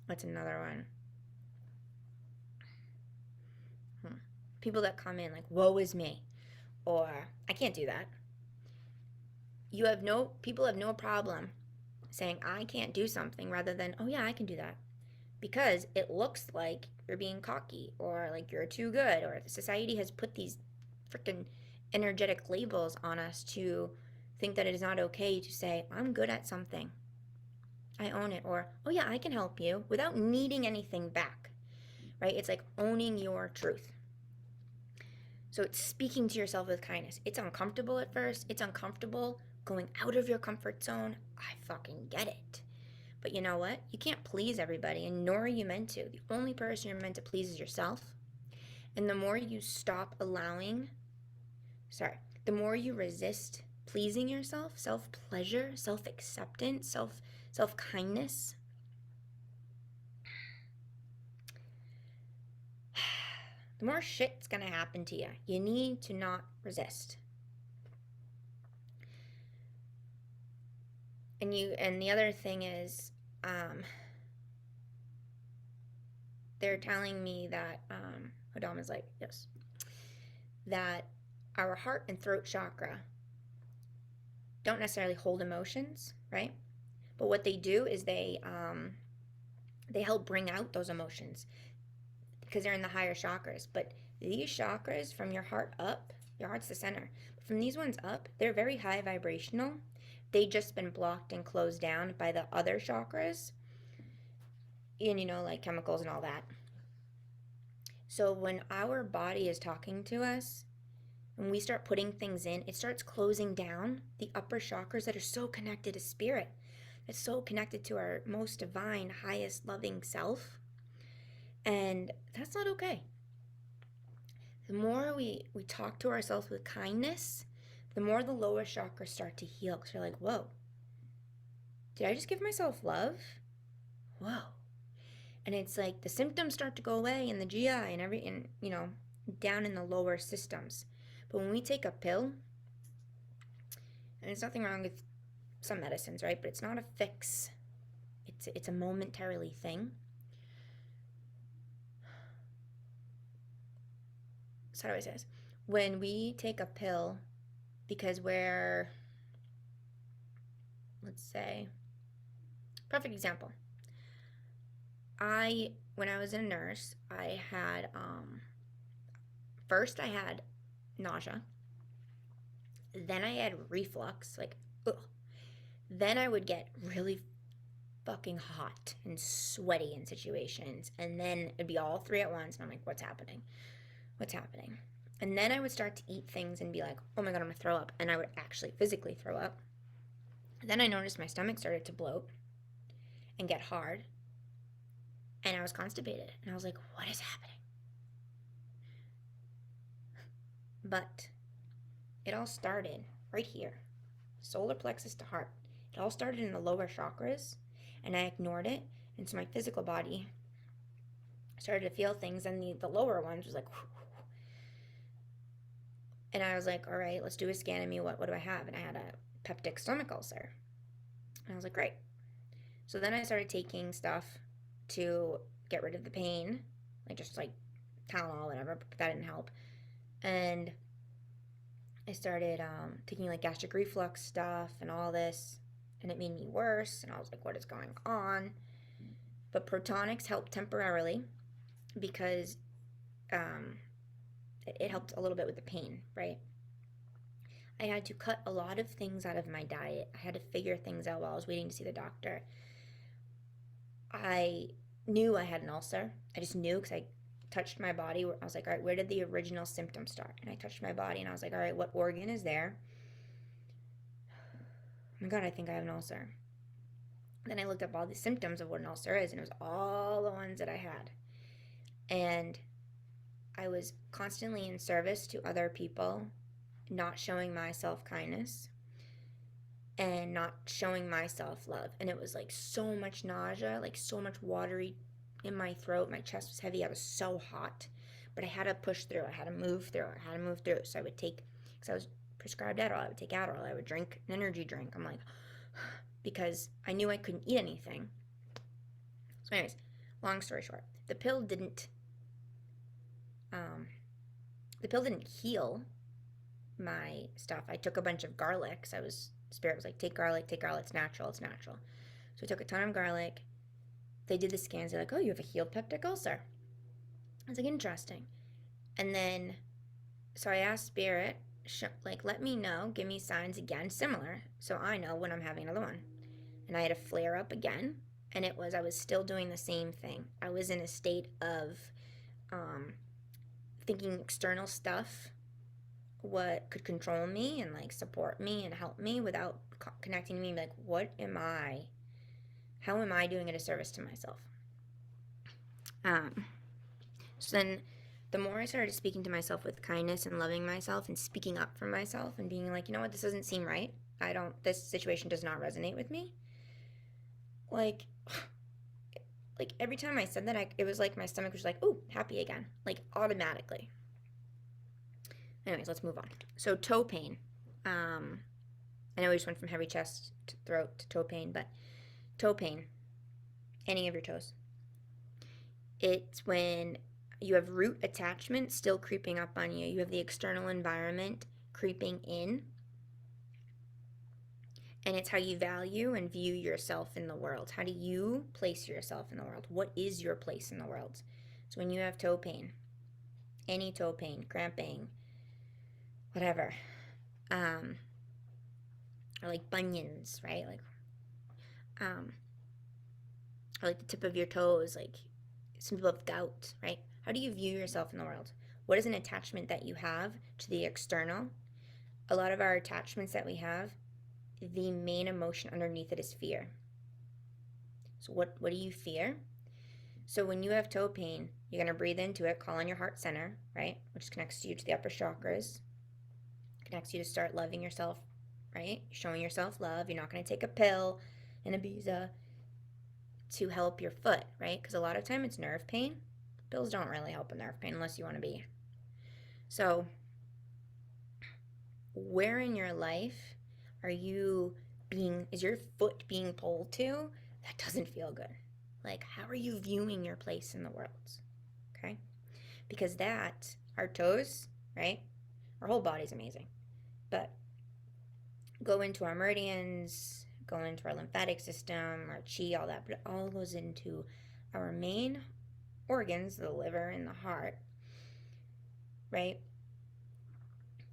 what's another one? People that come in like, woe is me. Or, I can't do that. People have no problem saying, I can't do something, rather than, oh yeah, I can do that. Because it looks like you're being cocky, or like you're too good, or society has put these freaking energetic labels on us to think that it is not okay to say, I'm good at something. I own it. Or, oh yeah, I can help you, without needing anything back, right? It's like owning your truth. So it's speaking to yourself with kindness. It's uncomfortable at first. It's uncomfortable going out of your comfort zone. I fucking get it. But you know what? You can't please everybody, and nor are you meant to. The only person you're meant to please is yourself. And the more you the more you resist pleasing yourself, self-pleasure, self-acceptance, self-kindness, the more shit's gonna happen to you. You need to not resist. And the other thing is, they're telling me that, Adam is like, yes, that our heart and throat chakra don't necessarily hold emotions, right? But what they do is they help bring out those emotions because they're in the higher chakras. But these chakras from your heart up, your heart's the center. But from these ones up, they're very high vibrational. They just been blocked and closed down by the other chakras, and like chemicals and all that. So when our body is talking to us, when we start putting things in, it starts closing down the upper chakras that are so connected to spirit, that's so connected to our most divine, highest loving self. And that's not okay. The more we talk to ourselves with kindness, the more the lower chakras start to heal. Because you're like, whoa, did I just give myself love? Whoa. And it's like the symptoms start to go away in the GI and down in the lower systems. But when we take a pill, and there's nothing wrong with some medicines, right? But it's not a fix. It's a momentarily thing. So how do I say this? When we take a pill because we're, let's say, perfect example. When I was a nurse, I had, first I had nausea. Then I had reflux, like, ugh. Then I would get really fucking hot and sweaty in situations. And then it'd be all three at once. And I'm like, what's happening? What's happening? And then I would start to eat things and be like, oh my God, I'm gonna throw up. And I would actually physically throw up. Then I noticed my stomach started to bloat and get hard. And I was constipated. And I was like, what is happening? But it all started right here, solar plexus to heart. It all started in the lower chakras, and I ignored it. And so my physical body started to feel things, and the lower ones was like, whoo. And I was like, all right, let's do a scan of me. What do I have? And I had a peptic stomach ulcer. And I was like, great. So then I started taking stuff to get rid of the pain, like just like Tylenol, whatever, but that didn't help. And I started taking like gastric reflux stuff and all this, and it made me worse. And I was like, what is going on? But protonics helped temporarily because it helped a little bit with the pain, right? I had to cut a lot of things out of my diet. I had to figure things out while I was waiting to see the doctor. I knew I had an ulcer. I just knew because I touched my body. I was like, all right, where did the original symptoms start? And I touched my body and I was like, all right, what organ is there? Oh my God, I think I have an ulcer. Then I looked up all the symptoms of what an ulcer is, and it was all the ones that I had. And I was constantly in service to other people, not showing myself kindness and not showing myself love. And it was like so much nausea, like so much watery in my throat. My chest was heavy. I was so hot, but I had to push through. I had to move through. So I would take, because I was prescribed Adderall, I would take Adderall. I would drink an energy drink. I'm like, because I knew I couldn't eat anything. So anyways, long story short, the pill didn't heal my stuff. I took a bunch of garlic. So Spirit was like, take garlic, it's natural. So I took a ton of garlic. They did the scans. They're like, oh, you have a healed peptic ulcer. I was like, interesting. And then, so I asked Spirit, like, let me know, give me signs again, similar, so I know when I'm having another one. And I had a flare up again, and I was still doing the same thing. I was in a state of thinking external stuff, what could control me and like support me and help me without connecting to me, like, how am I doing a disservice to myself? So then the more I started speaking to myself with kindness and loving myself and speaking up for myself and being like, you know what, this doesn't seem right. This situation does not resonate with me. Like every time I said that, it was like my stomach was like, ooh, happy again, like automatically. Anyways, let's move on. So toe pain. I know we just went from heavy chest to throat to toe pain, but toe pain. Any of your toes. It's when you have root attachment still creeping up on you. You have the external environment creeping in. And it's how you value and view yourself in the world. How do you place yourself in the world? What is your place in the world? So when you have toe pain, any toe pain, cramping, whatever, or like bunions, right? Or like the tip of your toes, like some people have gout, right? How do you view yourself in the world? What is an attachment that you have to the external? A lot of our attachments that we have, the main emotion underneath it is fear. So what do you fear? So when you have toe pain, you're going to breathe into it, call on your heart center, right? Which connects you to the upper chakras, connects you to start loving yourself, right? Showing yourself love. You're not going to take a pill and a Ibiza to help your foot, right? Because a lot of time it's nerve pain. Pills don't really help with nerve pain unless you want to be. So where in your life is your foot being pulled to? That doesn't feel good. Like, how are you viewing your place in the world? Okay? Because our toes, right? Our whole body's amazing. But go into our meridians, go into our lymphatic system, our chi, all that, but it all goes into our main organs, the liver and the heart, right?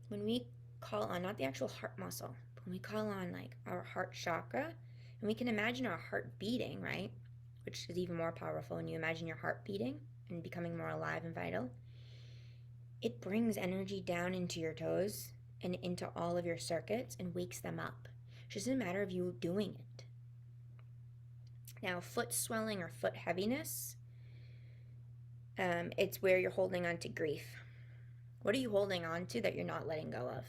When we call on, not the actual heart muscle, but when we call on like our heart chakra, and we can imagine our heart beating, right? Which is even more powerful when you imagine your heart beating and becoming more alive and vital. It brings energy down into your toes and into all of your circuits and wakes them up. It's just a matter of you doing it. Now, foot swelling or foot heaviness, it's where you're holding on to grief. What are you holding on to that you're not letting go of?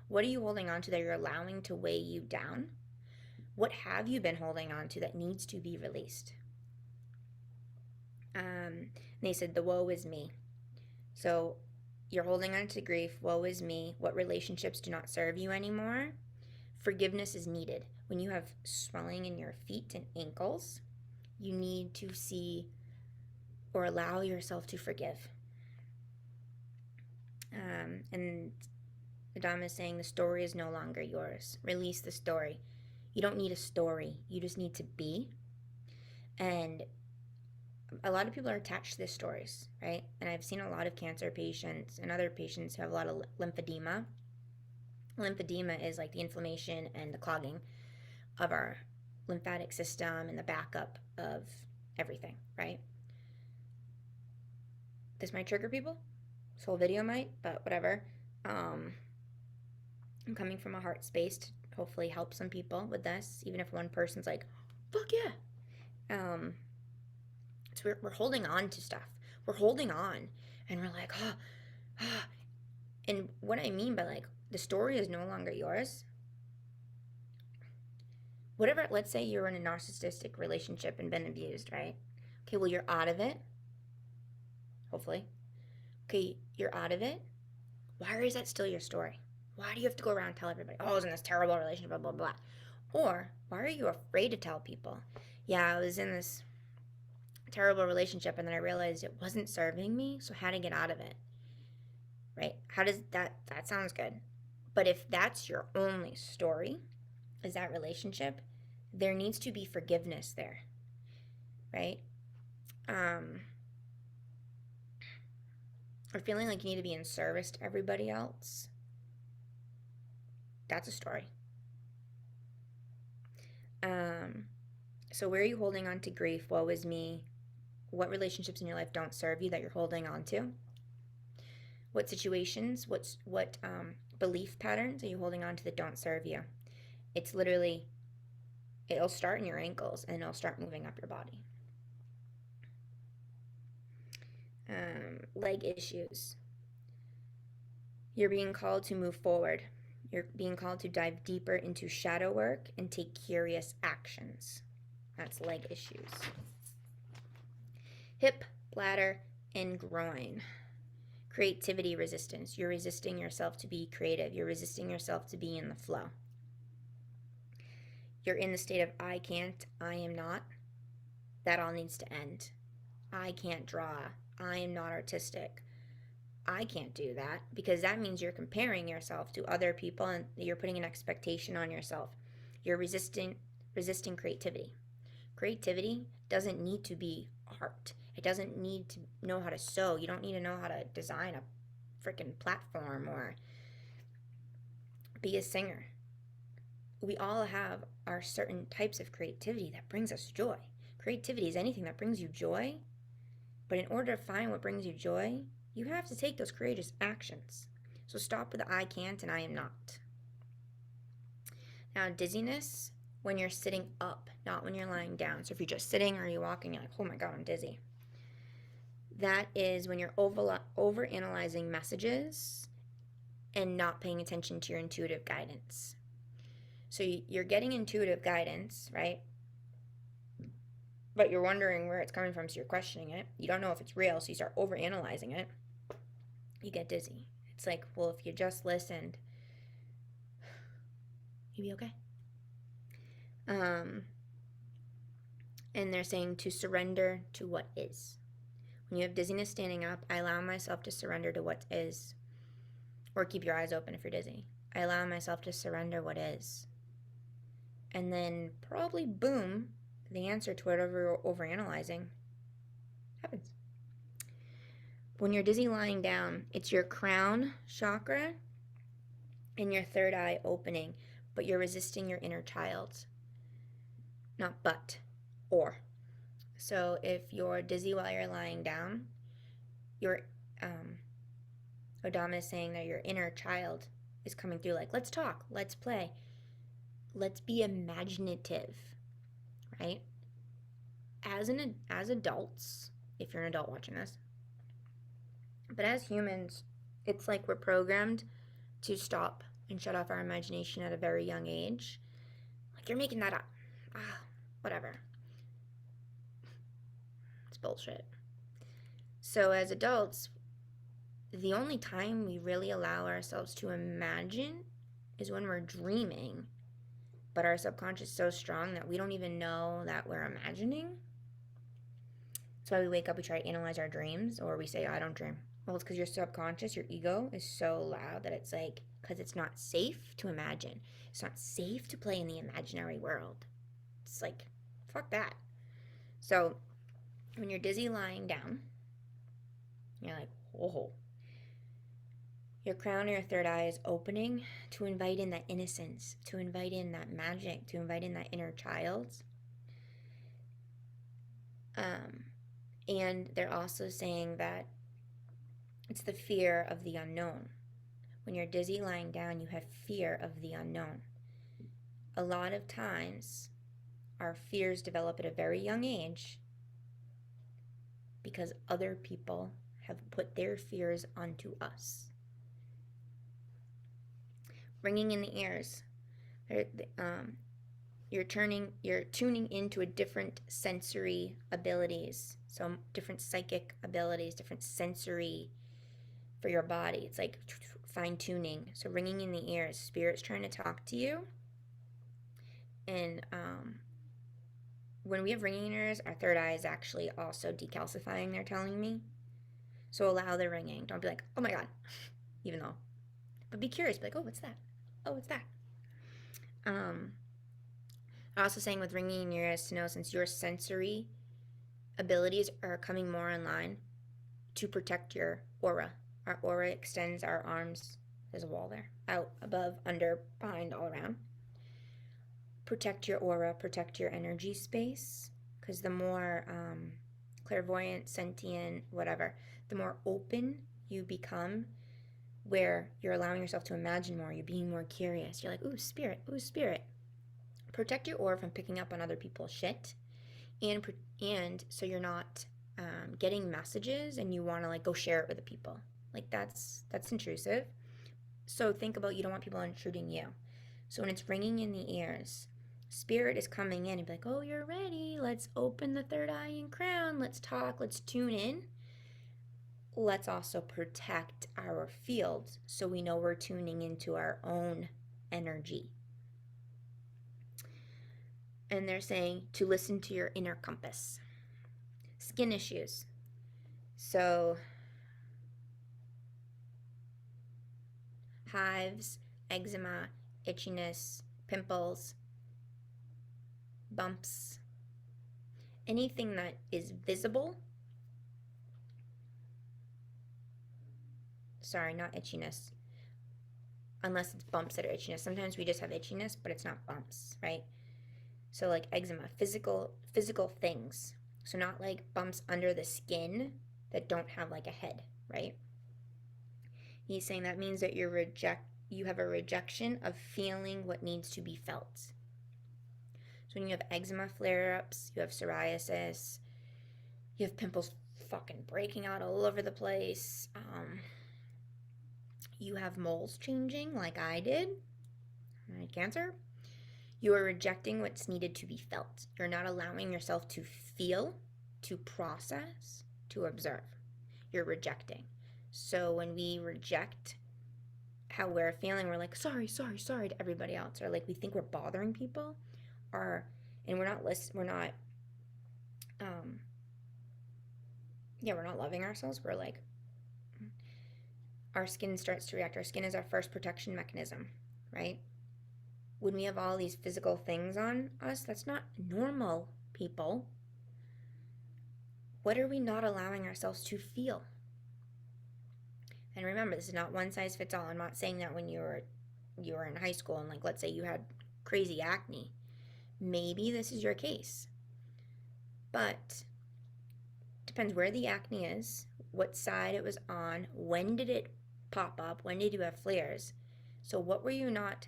What are you holding on to that you're allowing to weigh you down? What have you been holding on to that needs to be released? They said, the woe is me. So you're holding on to grief, woe is me. What relationships do not serve you anymore? Forgiveness is needed. When you have swelling in your feet and ankles, you need to see or allow yourself to forgive. And the Dhamma is saying the story is no longer yours. Release the story. You don't need a story. You just need to be. And a lot of people are attached to these stories, right? And I've seen a lot of cancer patients and other patients who have a lot of lymphedema. Lymphedema is like the inflammation and the clogging of our lymphatic system and the backup of everything, right? This might trigger people. This whole video might, but whatever. I'm coming from a heart space to hopefully help some people with this, even if one person's like, fuck yeah. So we're holding on to stuff. We're holding on, and we're like, oh. And what I mean by like, the story is no longer yours. Whatever, let's say you're in a narcissistic relationship and been abused, right? Okay, well, you're out of it. Hopefully. Okay, you're out of it. Why is that still your story? Why do you have to go around and tell everybody, oh, I was in this terrible relationship, blah, blah, blah. Or why are you afraid to tell people? Yeah, I was in this terrible relationship and then I realized it wasn't serving me, so how to get out of it, right? How does that sounds good. But if that's your only story, is that relationship, there needs to be forgiveness there, right? Or feeling like you need to be in service to everybody else, that's a story. So where are you holding on to grief? Woe is me. What relationships in your life don't serve you that you're holding on to? What situations, what belief patterns are you holding on to that don't serve you? It's literally, it'll start in your ankles and it'll start moving up your body. Leg issues. You're being called to move forward. You're being called to dive deeper into shadow work and take curious actions. That's leg issues. Hip, bladder, and groin. Creativity resistance. You're resisting yourself to be creative. You're resisting yourself to be in the flow. You're in the state of I can't, I am not. that all needs to end. I can't draw. I am not artistic. I can't do that, because that means you're comparing yourself to other people and you're putting an expectation on yourself. You're resisting creativity. Creativity doesn't need to be art. It doesn't need to know how to sew. You don't need to know how to design a freaking platform or be a singer. We all have our certain types of creativity that brings us joy. Creativity is anything that brings you joy, but in order to find what brings you joy, you have to take those courageous actions. So stop with the I can't and I am not. Now, dizziness, when you're sitting up, not when you're lying down. So if you're just sitting or you're walking, you're like, oh my God, I'm dizzy. That is when you're overanalyzing messages and not paying attention to your intuitive guidance. So you're getting intuitive guidance, right? But you're wondering where it's coming from, so you're questioning it. You don't know if it's real, so you start overanalyzing it. You get dizzy. It's like, well, if you just listened, you'd be okay. And they're saying to surrender to what is. When you have dizziness standing up, I allow myself to surrender to what is. Or keep your eyes open if you're dizzy. I allow myself to surrender what is. And then probably, boom, the answer to whatever you're overanalyzing happens. When you're dizzy lying down, it's your crown chakra and your third eye opening, but you're resisting your inner child. Not but, or. So if you're dizzy while you're lying down, your Odama is saying that your inner child is coming through, like, let's talk, let's play, let's be imaginative, right? As adults, if you're an adult watching this, but as humans, it's like we're programmed to stop and shut off our imagination at a very young age. Like, you're making that up. Whatever. It's bullshit. So as adults, the only time we really allow ourselves to imagine is when we're dreaming, but our subconscious is so strong that we don't even know that we're imagining. That's why we wake up, we try to analyze our dreams, or we say, I don't dream. Well, it's because your subconscious, your ego, is so loud that it's like, because it's not safe to imagine. It's not safe to play in the imaginary world. It's like, fuck that. So when you're dizzy lying down, you're like, whoa. Your crown or your third eye is opening to invite in that innocence, to invite in that magic, to invite in that inner child. And they're also saying that it's the fear of the unknown. When you're dizzy lying down, you have fear of the unknown. A lot of times, our fears develop at a very young age because other people have put their fears onto us. Ringing in the ears. You're tuning into a different sensory abilities. So different psychic abilities, different sensory for your body. It's like fine-tuning. So ringing in the ears, spirit's trying to talk to you. And when we have ringing in ears, our third eye is actually also decalcifying, they're telling me. So allow the ringing. Don't be like, oh my God, even though. But be curious, be like, oh, what's that? Oh, what's that? I'm also saying with ringing in your ears to know, since your sensory abilities are coming more online, to protect your aura. Our aura extends our arms. There's a wall there. Out, above, under, behind, all around. Protect your aura, protect your energy space, because the more clairvoyant, sentient, whatever, the more open you become, where you're allowing yourself to imagine more, you're being more curious. You're like, ooh, spirit, ooh, spirit. Protect your aura from picking up on other people's shit, and so you're not getting messages and you want to like go share it with the people. Like that's intrusive. So think about, you don't want people intruding you. So when it's ringing in the ears, spirit is coming in and be like, oh, you're ready. Let's open the third eye and crown. Let's talk. Let's tune in. Let's also protect our fields so we know we're tuning into our own energy. And they're saying to listen to your inner compass. Skin issues. So hives, eczema, itchiness, pimples, bumps, anything that is visible. Sorry, not itchiness. Unless it's bumps that are itchiness. Sometimes we just have itchiness, but it's not bumps, right? So like eczema, physical things. So not like bumps under the skin that don't have like a head, right? He's saying that means that you have a rejection of feeling what needs to be felt. So when you have eczema flare-ups, you have psoriasis, you have pimples fucking breaking out all over the place, you have moles changing like I did, I had cancer, you are rejecting what's needed to be felt. You're not allowing yourself to feel, to process, to observe. You're rejecting. So when we reject how we're feeling, we're like, sorry to everybody else, or like we think we're bothering people, and we're not loving ourselves. We're like, our skin starts to react. Our skin is our first protection mechanism, right? When we have all these physical things on us, that's not normal, people. What are we not allowing ourselves to feel? And remember, this is not one size fits all. I'm not saying that when you were in high school and like, let's say you had crazy acne. Maybe this is your case. But depends where the acne is, what side it was on, when did it pop up, when did you have flares? So what were you not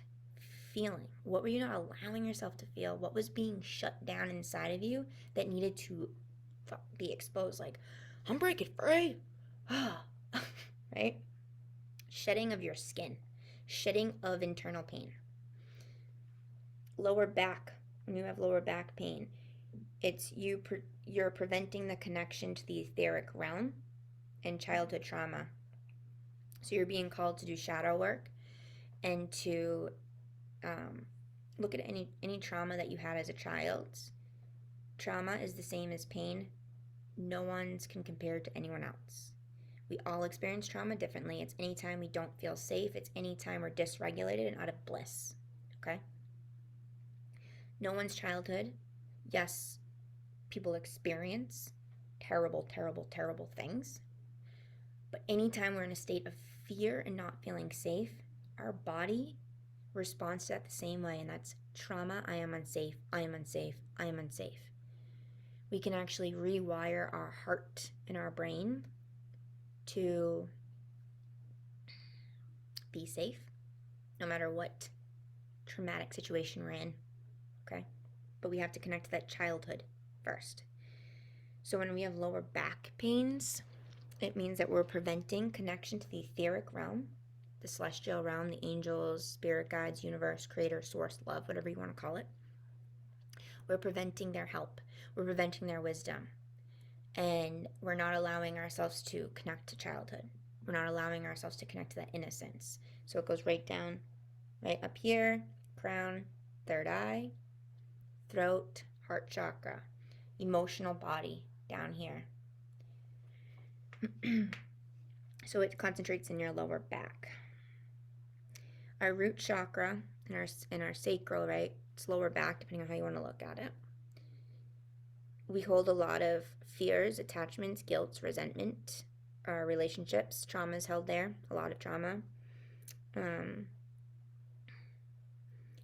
feeling? What were you not allowing yourself to feel? What was being shut down inside of you that needed to be exposed? Like, I'm breaking free. Right? Shedding of your skin. Shedding of internal pain. Lower back. When you have lower back pain, it's you're preventing the connection to the etheric realm and childhood trauma. So you're being called to do shadow work and to look at any trauma that you had as a child. Trauma is the same as pain. No one's can compare to anyone else. We all experience trauma differently. It's anytime we don't feel safe. It's anytime we're dysregulated and out of bliss. Okay? No one's childhood. Yes, people experience terrible things. But anytime we're in a state of fear and not feeling safe, our body responds to that the same way, and that's trauma. I am unsafe. I am unsafe. I am unsafe. We can actually rewire our heart and our brain to be safe no matter what traumatic situation we're in. Okay? But we have to connect to that childhood first. So when we have lower back pains, it means that we're preventing connection to the etheric realm, the celestial realm, the angels, spirit guides, universe, creator, source, love, whatever you want to call it. We're preventing their help. We're preventing their wisdom. And we're not allowing ourselves to connect to childhood. We're not allowing ourselves to connect to that innocence. So it goes right down, right up here, crown, third eye, throat, heart chakra, emotional body down here. So it concentrates in your lower back. Our root chakra and our sacral, right? It's lower back, depending on how you want to look at it. We hold a lot of fears, attachments, guilt, resentment, our relationships, trauma is held there, a lot of trauma. And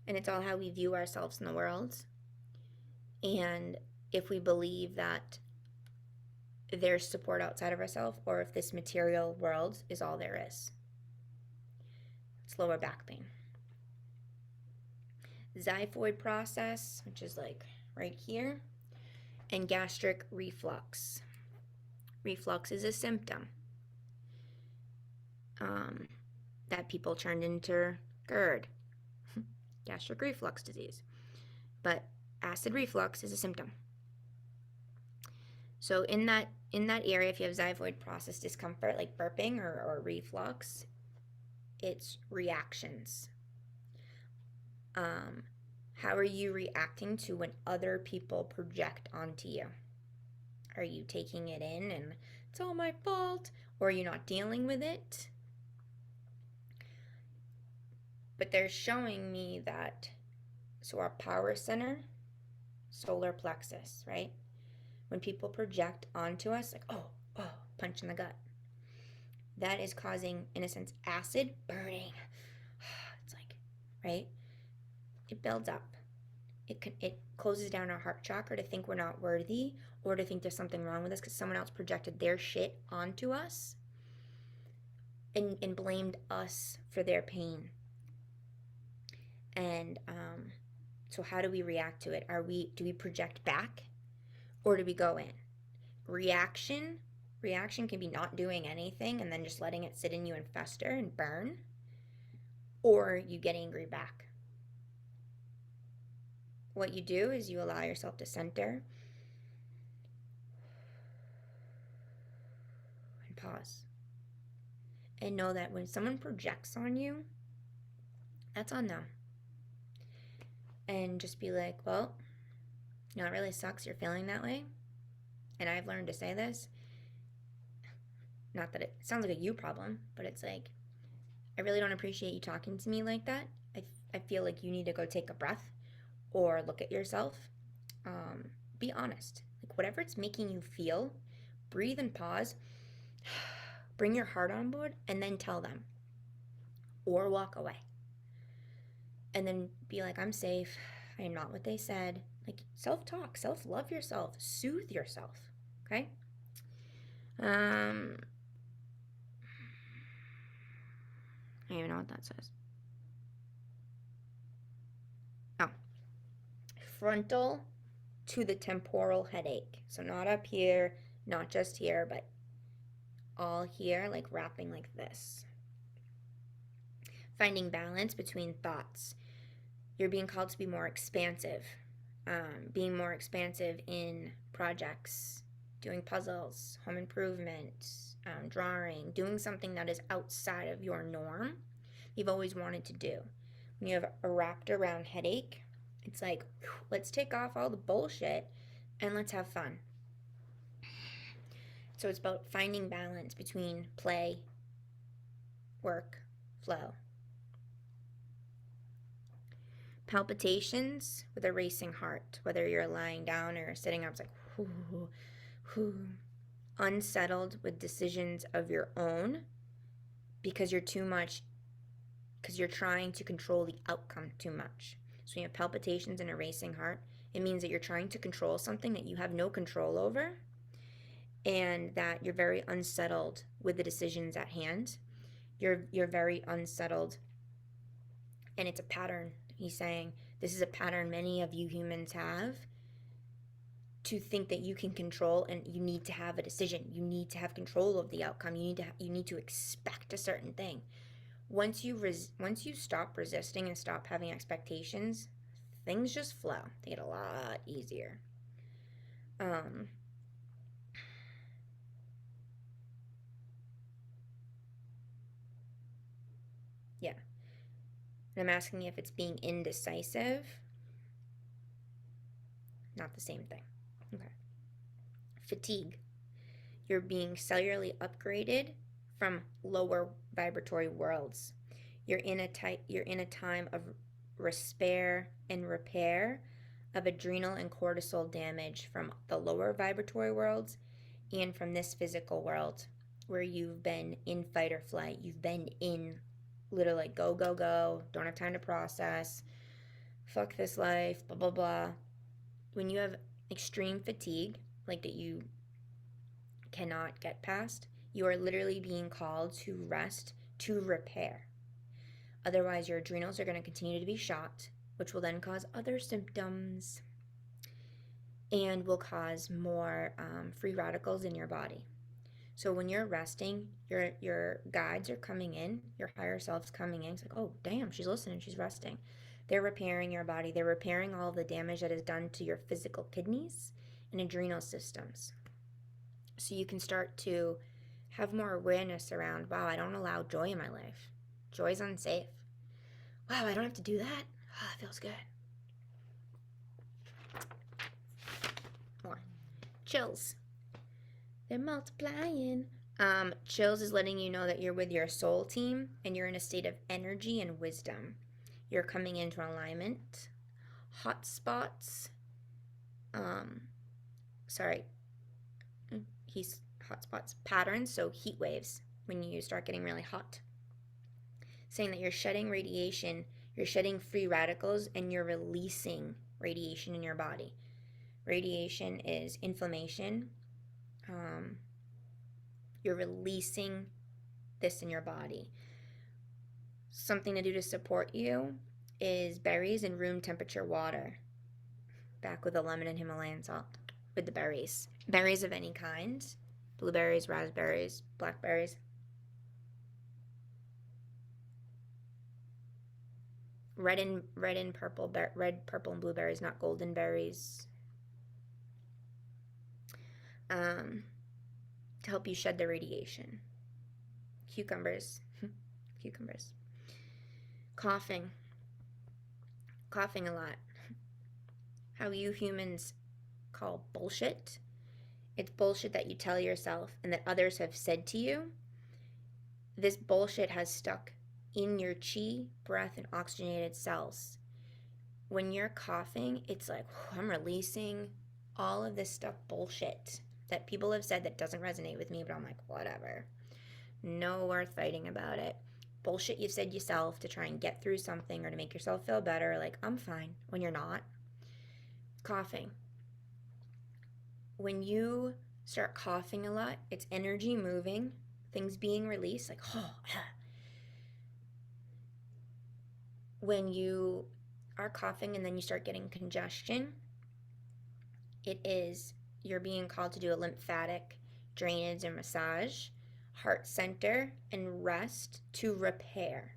it's all how we view ourselves in the world. And if we believe that there's support outside of ourselves, or if this material world is all there is. It's lower back pain. Xiphoid process, which is like right here, and gastric reflux. Reflux is a symptom that people turned into GERD, gastric reflux disease. But acid reflux is a symptom. So in that area, if you have xiphoid process discomfort, like burping or reflux, it's reactions. How are you reacting to when other people project onto you? Are you taking it in and it's all my fault? Or are you not dealing with it? But they're showing me that, so our power center, solar plexus, right? When people project onto us, like, oh, punch in the gut, that is causing, in a sense, acid burning. It's like, right? It builds up. It closes down our heart chakra to think we're not worthy, or to think there's something wrong with us because someone else projected their shit onto us and blamed us for their pain. And so how do we react to it? Do we project back, or do we go in? Reaction can be not doing anything and then just letting it sit in you and fester and burn, or you get angry back. What you do is you allow yourself to center and pause and know that when someone projects on you, that's on them. And just be like, well, you know, it really sucks you're feeling that way. And I've learned to say this, not that it sounds like a you problem, but it's like, I really don't appreciate you talking to me like that. I feel like you need to go take a breath or look at yourself. Be honest. Like, whatever it's making you feel, breathe and pause. Bring your heart on board and then tell them. Or walk away. And then be like, I'm safe. I am not what they said. Like, self-talk, self-love yourself, soothe yourself. Okay? I don't even know what that says. Oh. Frontal to the temporal headache. So not up here, not just here, but all here, like wrapping like this. Finding balance between thoughts. You're being called to be more expansive. Being more expansive in projects, doing puzzles, home improvement, drawing, doing something that is outside of your norm you've always wanted to do. When you have a wrapped around headache, it's like, let's take off all the bullshit and let's have fun. So it's about finding balance between play, work, flow. Palpitations with a racing heart, whether you're lying down or sitting up, it's like, whoo, whoo. Unsettled with decisions of your own because you're trying to control the outcome too much. So when you have palpitations and a racing heart, it means that you're trying to control something that you have no control over, and that you're very unsettled with the decisions at hand. You're very unsettled, and it's a pattern. He's saying this is a pattern many of you humans have, to think that you can control, and you need to have a decision. You need to have control of the outcome. You need to expect a certain thing. Once you stop resisting and stop having expectations, things just flow. They get a lot easier. Yeah. And I'm asking if it's being indecisive. Not the same thing. Okay. Fatigue. You're being cellularly upgraded from lower vibratory worlds. You're in a time of repair and repair of adrenal and cortisol damage from the lower vibratory worlds and from this physical world where you've been in fight or flight. You've been in literally like go, go, go, don't have time to process, fuck this life, blah, blah, blah. When you have extreme fatigue, like that you cannot get past, you are literally being called to rest, to repair. Otherwise, your adrenals are going to continue to be shot, which will then cause other symptoms and will cause more free radicals in your body. So when you're resting, your guides are coming in, your higher self's coming in. It's like, oh, damn, she's listening, she's resting. They're repairing your body. They're repairing all the damage that is done to your physical kidneys and adrenal systems. So you can start to have more awareness around, wow, I don't allow joy in my life. Joy's unsafe. Wow, I don't have to do that. Oh, that feels good. More. Chills. They're multiplying. Chills is letting you know that you're with your soul team and you're in a state of energy and wisdom. You're coming into alignment. Hot spots. Um, sorry, he's hot spots. Patterns, so heat waves when you start getting really hot. Saying that you're shedding radiation, you're shedding free radicals, and you're releasing radiation in your body. Radiation is inflammation. You're releasing this in your body. Something to do to support you is berries and room temperature water. Back with the lemon and Himalayan salt with the berries. Berries of any kind. Blueberries, raspberries, blackberries. Red, purple and blueberries, not golden berries. To help you shed the radiation. Cucumbers. Cucumbers. Coughing a lot. How you humans call bullshit. It's bullshit that you tell yourself and that others have said to you. This bullshit has stuck in your chi, breath, and oxygenated cells. When you're coughing, it's like, I'm releasing all of this stuff, bullshit that people have said that doesn't resonate with me, but I'm like, whatever. No worth fighting about it. Bullshit you've said yourself to try and get through something or to make yourself feel better, like, I'm fine, when you're not. Coughing. When you start coughing a lot, it's energy moving, things being released, like, when you are coughing and then you start getting congestion, it is you're being called to do a lymphatic drainage and massage, heart center, and rest to repair.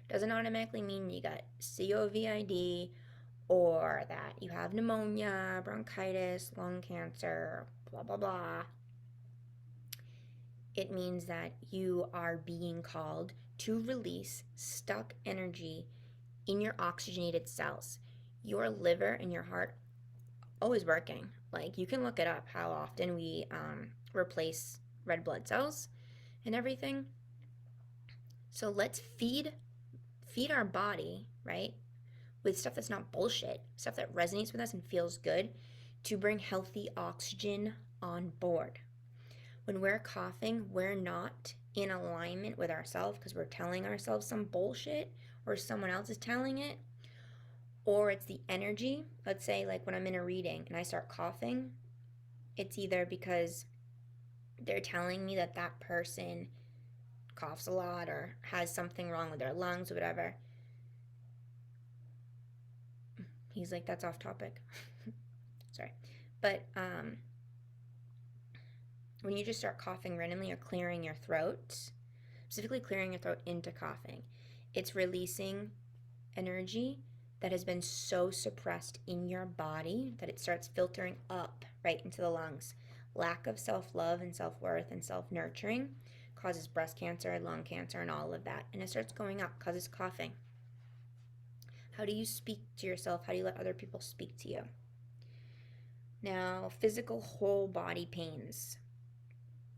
Doesn't automatically mean you got COVID or that you have pneumonia, bronchitis, lung cancer, blah, blah, blah. It means that you are being called to release stuck energy in your oxygenated cells. Your liver and your heart always working. Like, you can look it up how often we replace red blood cells and everything. So let's feed our body, right, with stuff that's not bullshit, stuff that resonates with us and feels good, to bring healthy oxygen on board. When we're coughing, we're not in alignment with ourselves because we're telling ourselves some bullshit or someone else is telling it, or it's the energy. Let's say, like, when I'm in a reading and I start coughing, it's either because they're telling me that that person coughs a lot or has something wrong with their lungs or whatever. He's like, that's off topic. Sorry. But when you just start coughing randomly or clearing your throat, specifically clearing your throat into coughing, it's releasing energy that has been so suppressed in your body that it starts filtering up right into the lungs. Lack of self-love and self-worth and self-nurturing causes breast cancer, lung cancer, and all of that. And it starts going up, causes coughing. How do you speak to yourself? How do you let other people speak to you? Now, physical whole body pains.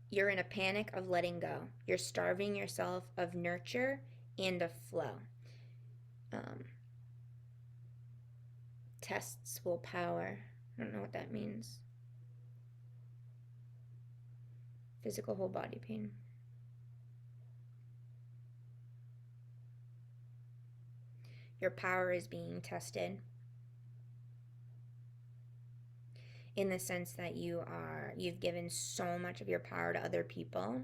You're in a panic of letting go. You're starving yourself of nurture and of flow. Tests willpower. I don't know what that means. Physical whole body pain. Your power is being tested in the sense that you've given so much of your power to other people,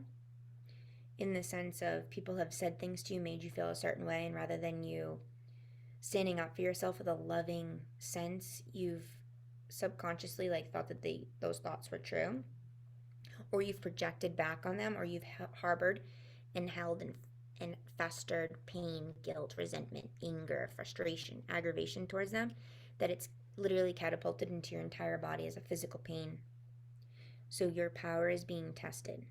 in the sense of people have said things to you, made you feel a certain way, and rather than you standing up for yourself with a loving sense, you've subconsciously thought that those thoughts were true, or you've projected back on them, or you've harbored and held and festered pain, guilt, resentment, anger, frustration, aggravation towards them, that it's literally catapulted into your entire body as a physical pain. So your power is being tested.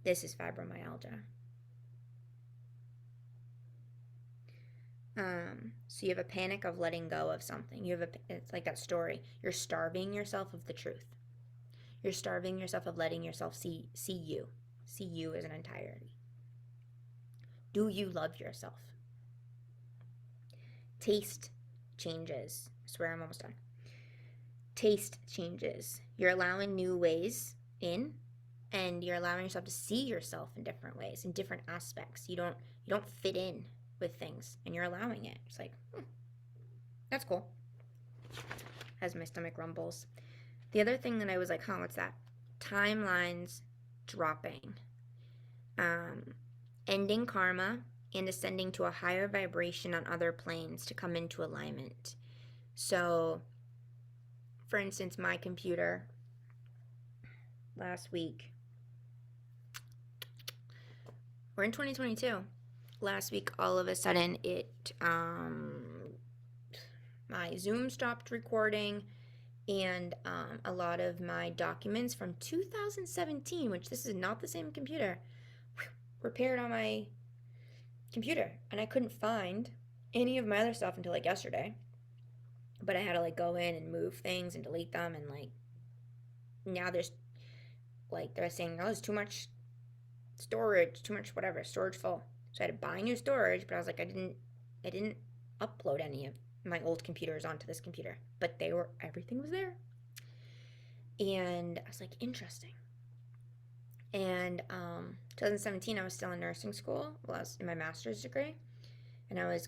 This is fibromyalgia. So you have a panic of letting go of something. It's like that story. You're starving yourself of the truth. You're starving yourself of letting yourself see you as an entirety. Do you love yourself? Taste changes. I swear I'm almost done. Taste changes. You're allowing new ways in, and you're allowing yourself to see yourself in different ways, in different aspects. You don't fit in with things, and you're allowing it. It's like, that's cool. As my stomach rumbles. The other thing that I was like, what's that? Timelines dropping. Ending karma and ascending to a higher vibration on other planes to come into alignment. So, for instance, my computer last week, we're in 2022. Last week, all of a sudden, my Zoom stopped recording, and a lot of my documents from 2017, which this is not the same computer, repaired on my computer, and I couldn't find any of my other stuff until like yesterday. But I had to like go in and move things and delete them, and like now there's like they're saying, oh, there's too much storage, too much whatever, storage full. So I had to buy new storage, but I was like, I didn't upload any of my old computers onto this computer, but everything was there. And I was like, interesting. And 2017, I was still in nursing school. Well, I was in my master's degree, and I was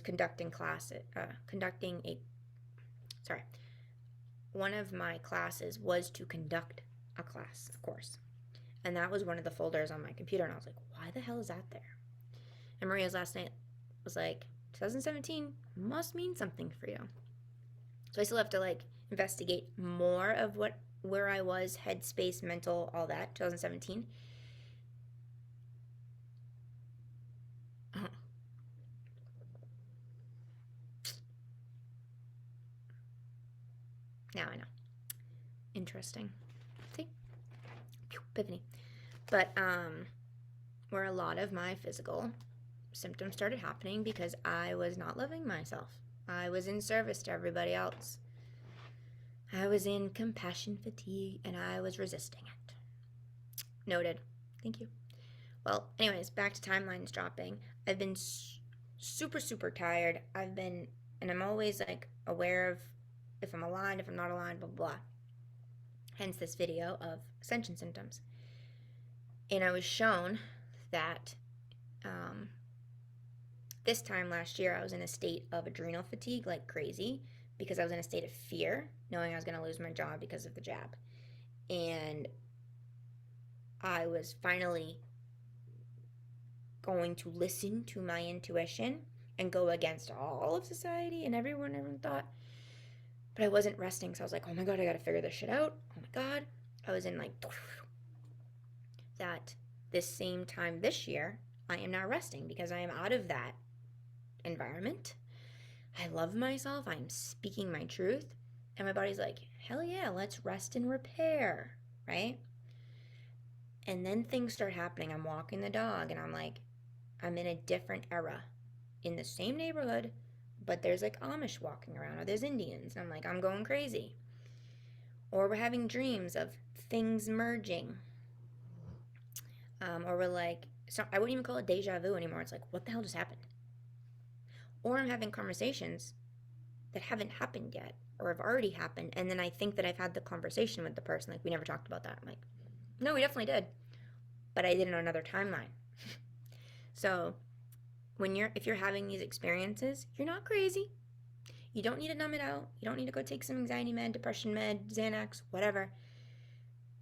one of my classes was to conduct a class, of course. And that was one of the folders on my computer, and I was like, why the hell is that there? And Maria's last night was like, 2017 must mean something for you. So I still have to like investigate more of where I was, headspace, mental, all that, 2017. Now I know. Interesting. See? Epiphany. But where a lot of my physical symptoms started happening because I was not loving myself. I was in service to everybody else. I was in compassion fatigue, and I was resisting it. Noted. Thank you. Well, anyways, back to timelines dropping. I've been super, super tired. And I'm always like aware of if I'm aligned, if I'm not aligned, blah, blah, blah. Hence this video of Ascension symptoms. And I was shown that this time last year, I was in a state of adrenal fatigue like crazy because I was in a state of fear, knowing I was going to lose my job because of the jab. And I was finally going to listen to my intuition and go against all of society and everyone thought. But I wasn't resting, so I was like, oh my God, I got to figure this shit out. Oh my God. I was in like that. This same time this year, I am now resting because I am out of that environment. I love myself. I'm speaking my truth. And my body's like, hell yeah, let's rest and repair, right? And then things start happening. I'm walking the dog, and I'm like, I'm in a different era in the same neighborhood, but there's like Amish walking around, or there's Indians. And I'm like, I'm going crazy. Or we're having dreams of things merging. Or we're like, so I wouldn't even call it deja vu anymore. It's like, what the hell just happened? Or I'm having conversations that haven't happened yet or have already happened, and then I think that I've had the conversation with the person, like, we never talked about that. I'm like, no, we definitely did, but I did it on another timeline. So if you're having these experiences, you're not crazy. You don't need to numb it out. You don't need to go take some anxiety med, depression med, Xanax, whatever.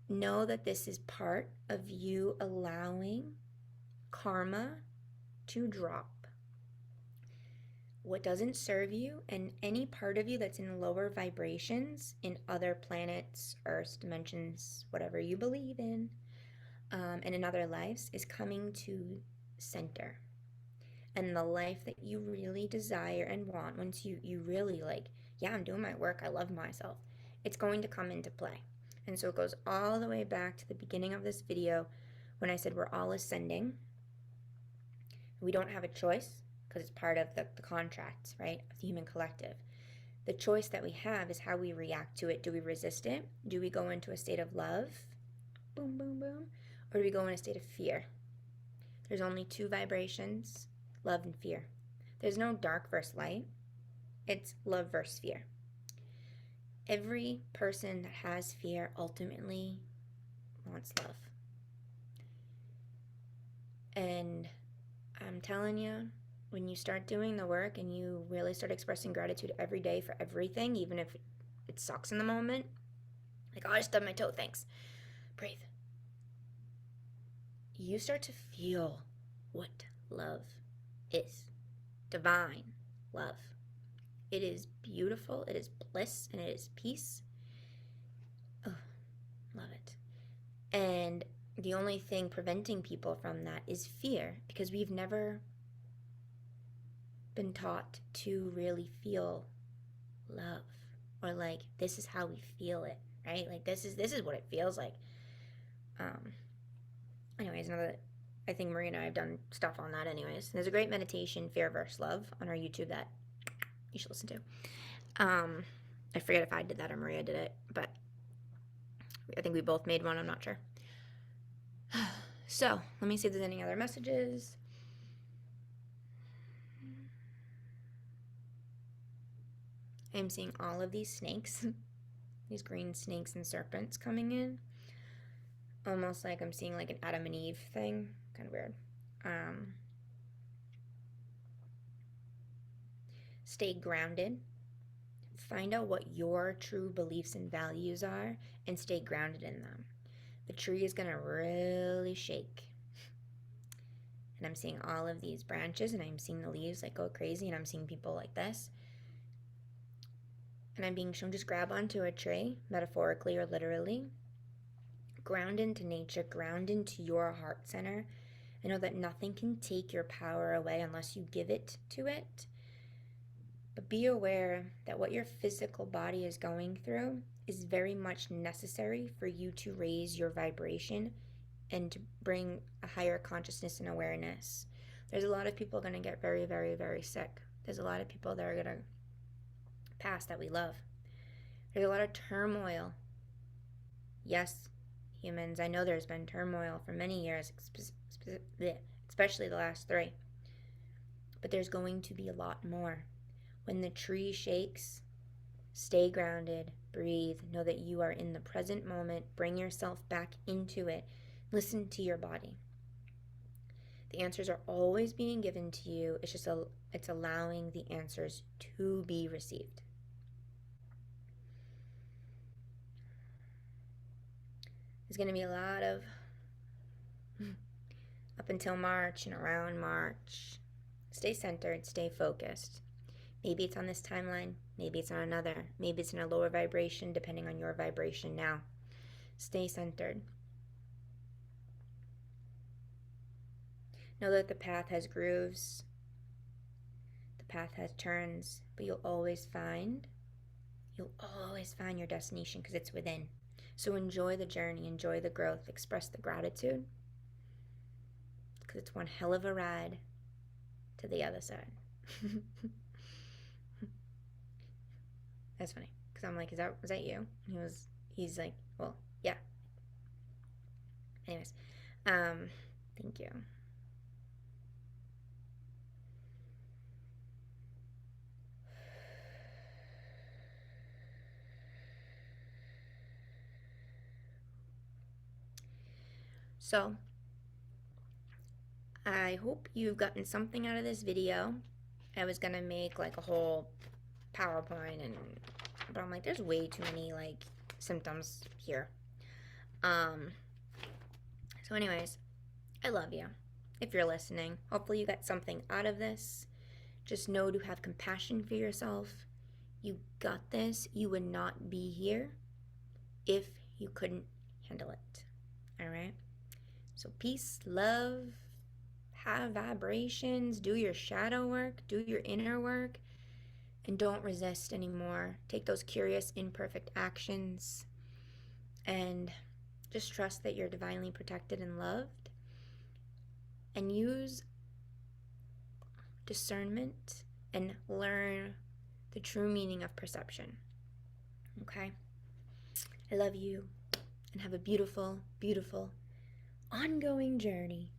Know that this is part of you allowing karma to drop. What doesn't serve you, and any part of you that's in lower vibrations in other planets, earths, dimensions, whatever you believe in, and in other lives, is coming to center. And the life that you really desire and want, once you really like, yeah, I'm doing my work, I love myself, it's going to come into play. And so it goes all the way back to the beginning of this video when I said we're all ascending. We don't have a choice because it's part of the contracts, right, of the human collective. The choice that we have is how we react to it. Do we resist it? Do we go into a state of love boom, boom, boom? Or do we go in a state of fear? There's only two vibrations, love and fear. There's no dark versus light. It's love versus fear. Every person that has fear ultimately wants love. And I'm telling you, when you start doing the work and you really start expressing gratitude every day for everything, even if it sucks in the moment, like, oh, I stubbed my toe, thanks. Breathe. You start to feel what love is. Divine love. It is beautiful, it is bliss, and it is peace. Oh, love it. And the only thing preventing people from that is fear, because we've never been taught to really feel love, or like, this is how we feel it, right? Like, this is what it feels like. Anyways, I think Maria and I have done stuff on that anyways. There's a great meditation, Fear versus Love, on our YouTube that you should listen to. I forget if I did that or Maria did it, but I think we both made one, I'm not sure. So, let me see if there's any other messages. I'm seeing all of these snakes, these green snakes and serpents coming in. Almost like I'm seeing like an Adam and Eve thing. Kind of weird. Stay grounded. Find out what your true beliefs and values are and stay grounded in them. The tree is going to really shake. And I'm seeing all of these branches and I'm seeing the leaves like go crazy and I'm seeing people like this. And I'm being shown just grab onto a tree, metaphorically or literally. Ground into nature, ground into your heart center. I know that nothing can take your power away unless you give it to it. But be aware that what your physical body is going through is very much necessary for you to raise your vibration and to bring a higher consciousness and awareness. There's a lot of people going to get very, very, very sick. There's a lot of people that are going to pass that we love. There's a lot of turmoil. Yes, humans, I know there's been turmoil for many years, especially the last 3. But there's going to be a lot more. When the tree shakes, stay grounded, breathe, know that you are in the present moment, bring yourself back into it, listen to your body. The answers are always being given to you, it's allowing the answers to be received. There's going to be a lot of, up until March and around March, stay centered, stay focused. Maybe it's on this timeline, maybe it's on another, maybe it's in a lower vibration, depending on your vibration now. Stay centered. Know that the path has grooves, the path has turns, but you'll always find your destination because it's within. So enjoy the journey, enjoy the growth, express the gratitude, because it's one hell of a ride to the other side. That's funny, because I'm like, was that you? And he's like, well, yeah. Anyways, thank you. So, I hope you've gotten something out of this video. I was gonna make like a whole PowerPoint, but I'm like, there's way too many like symptoms here. So anyways, I love you. If you're listening, hopefully you got something out of this. Just know to have compassion for yourself. You got this. You would not be here if you couldn't handle it. All right? So peace, love, have vibrations, do your shadow work, do your inner work, and don't resist anymore. Take those curious, imperfect actions and just trust that you're divinely protected and loved. And use discernment and learn the true meaning of perception. Okay? I love you. and have a beautiful, beautiful ongoing journey.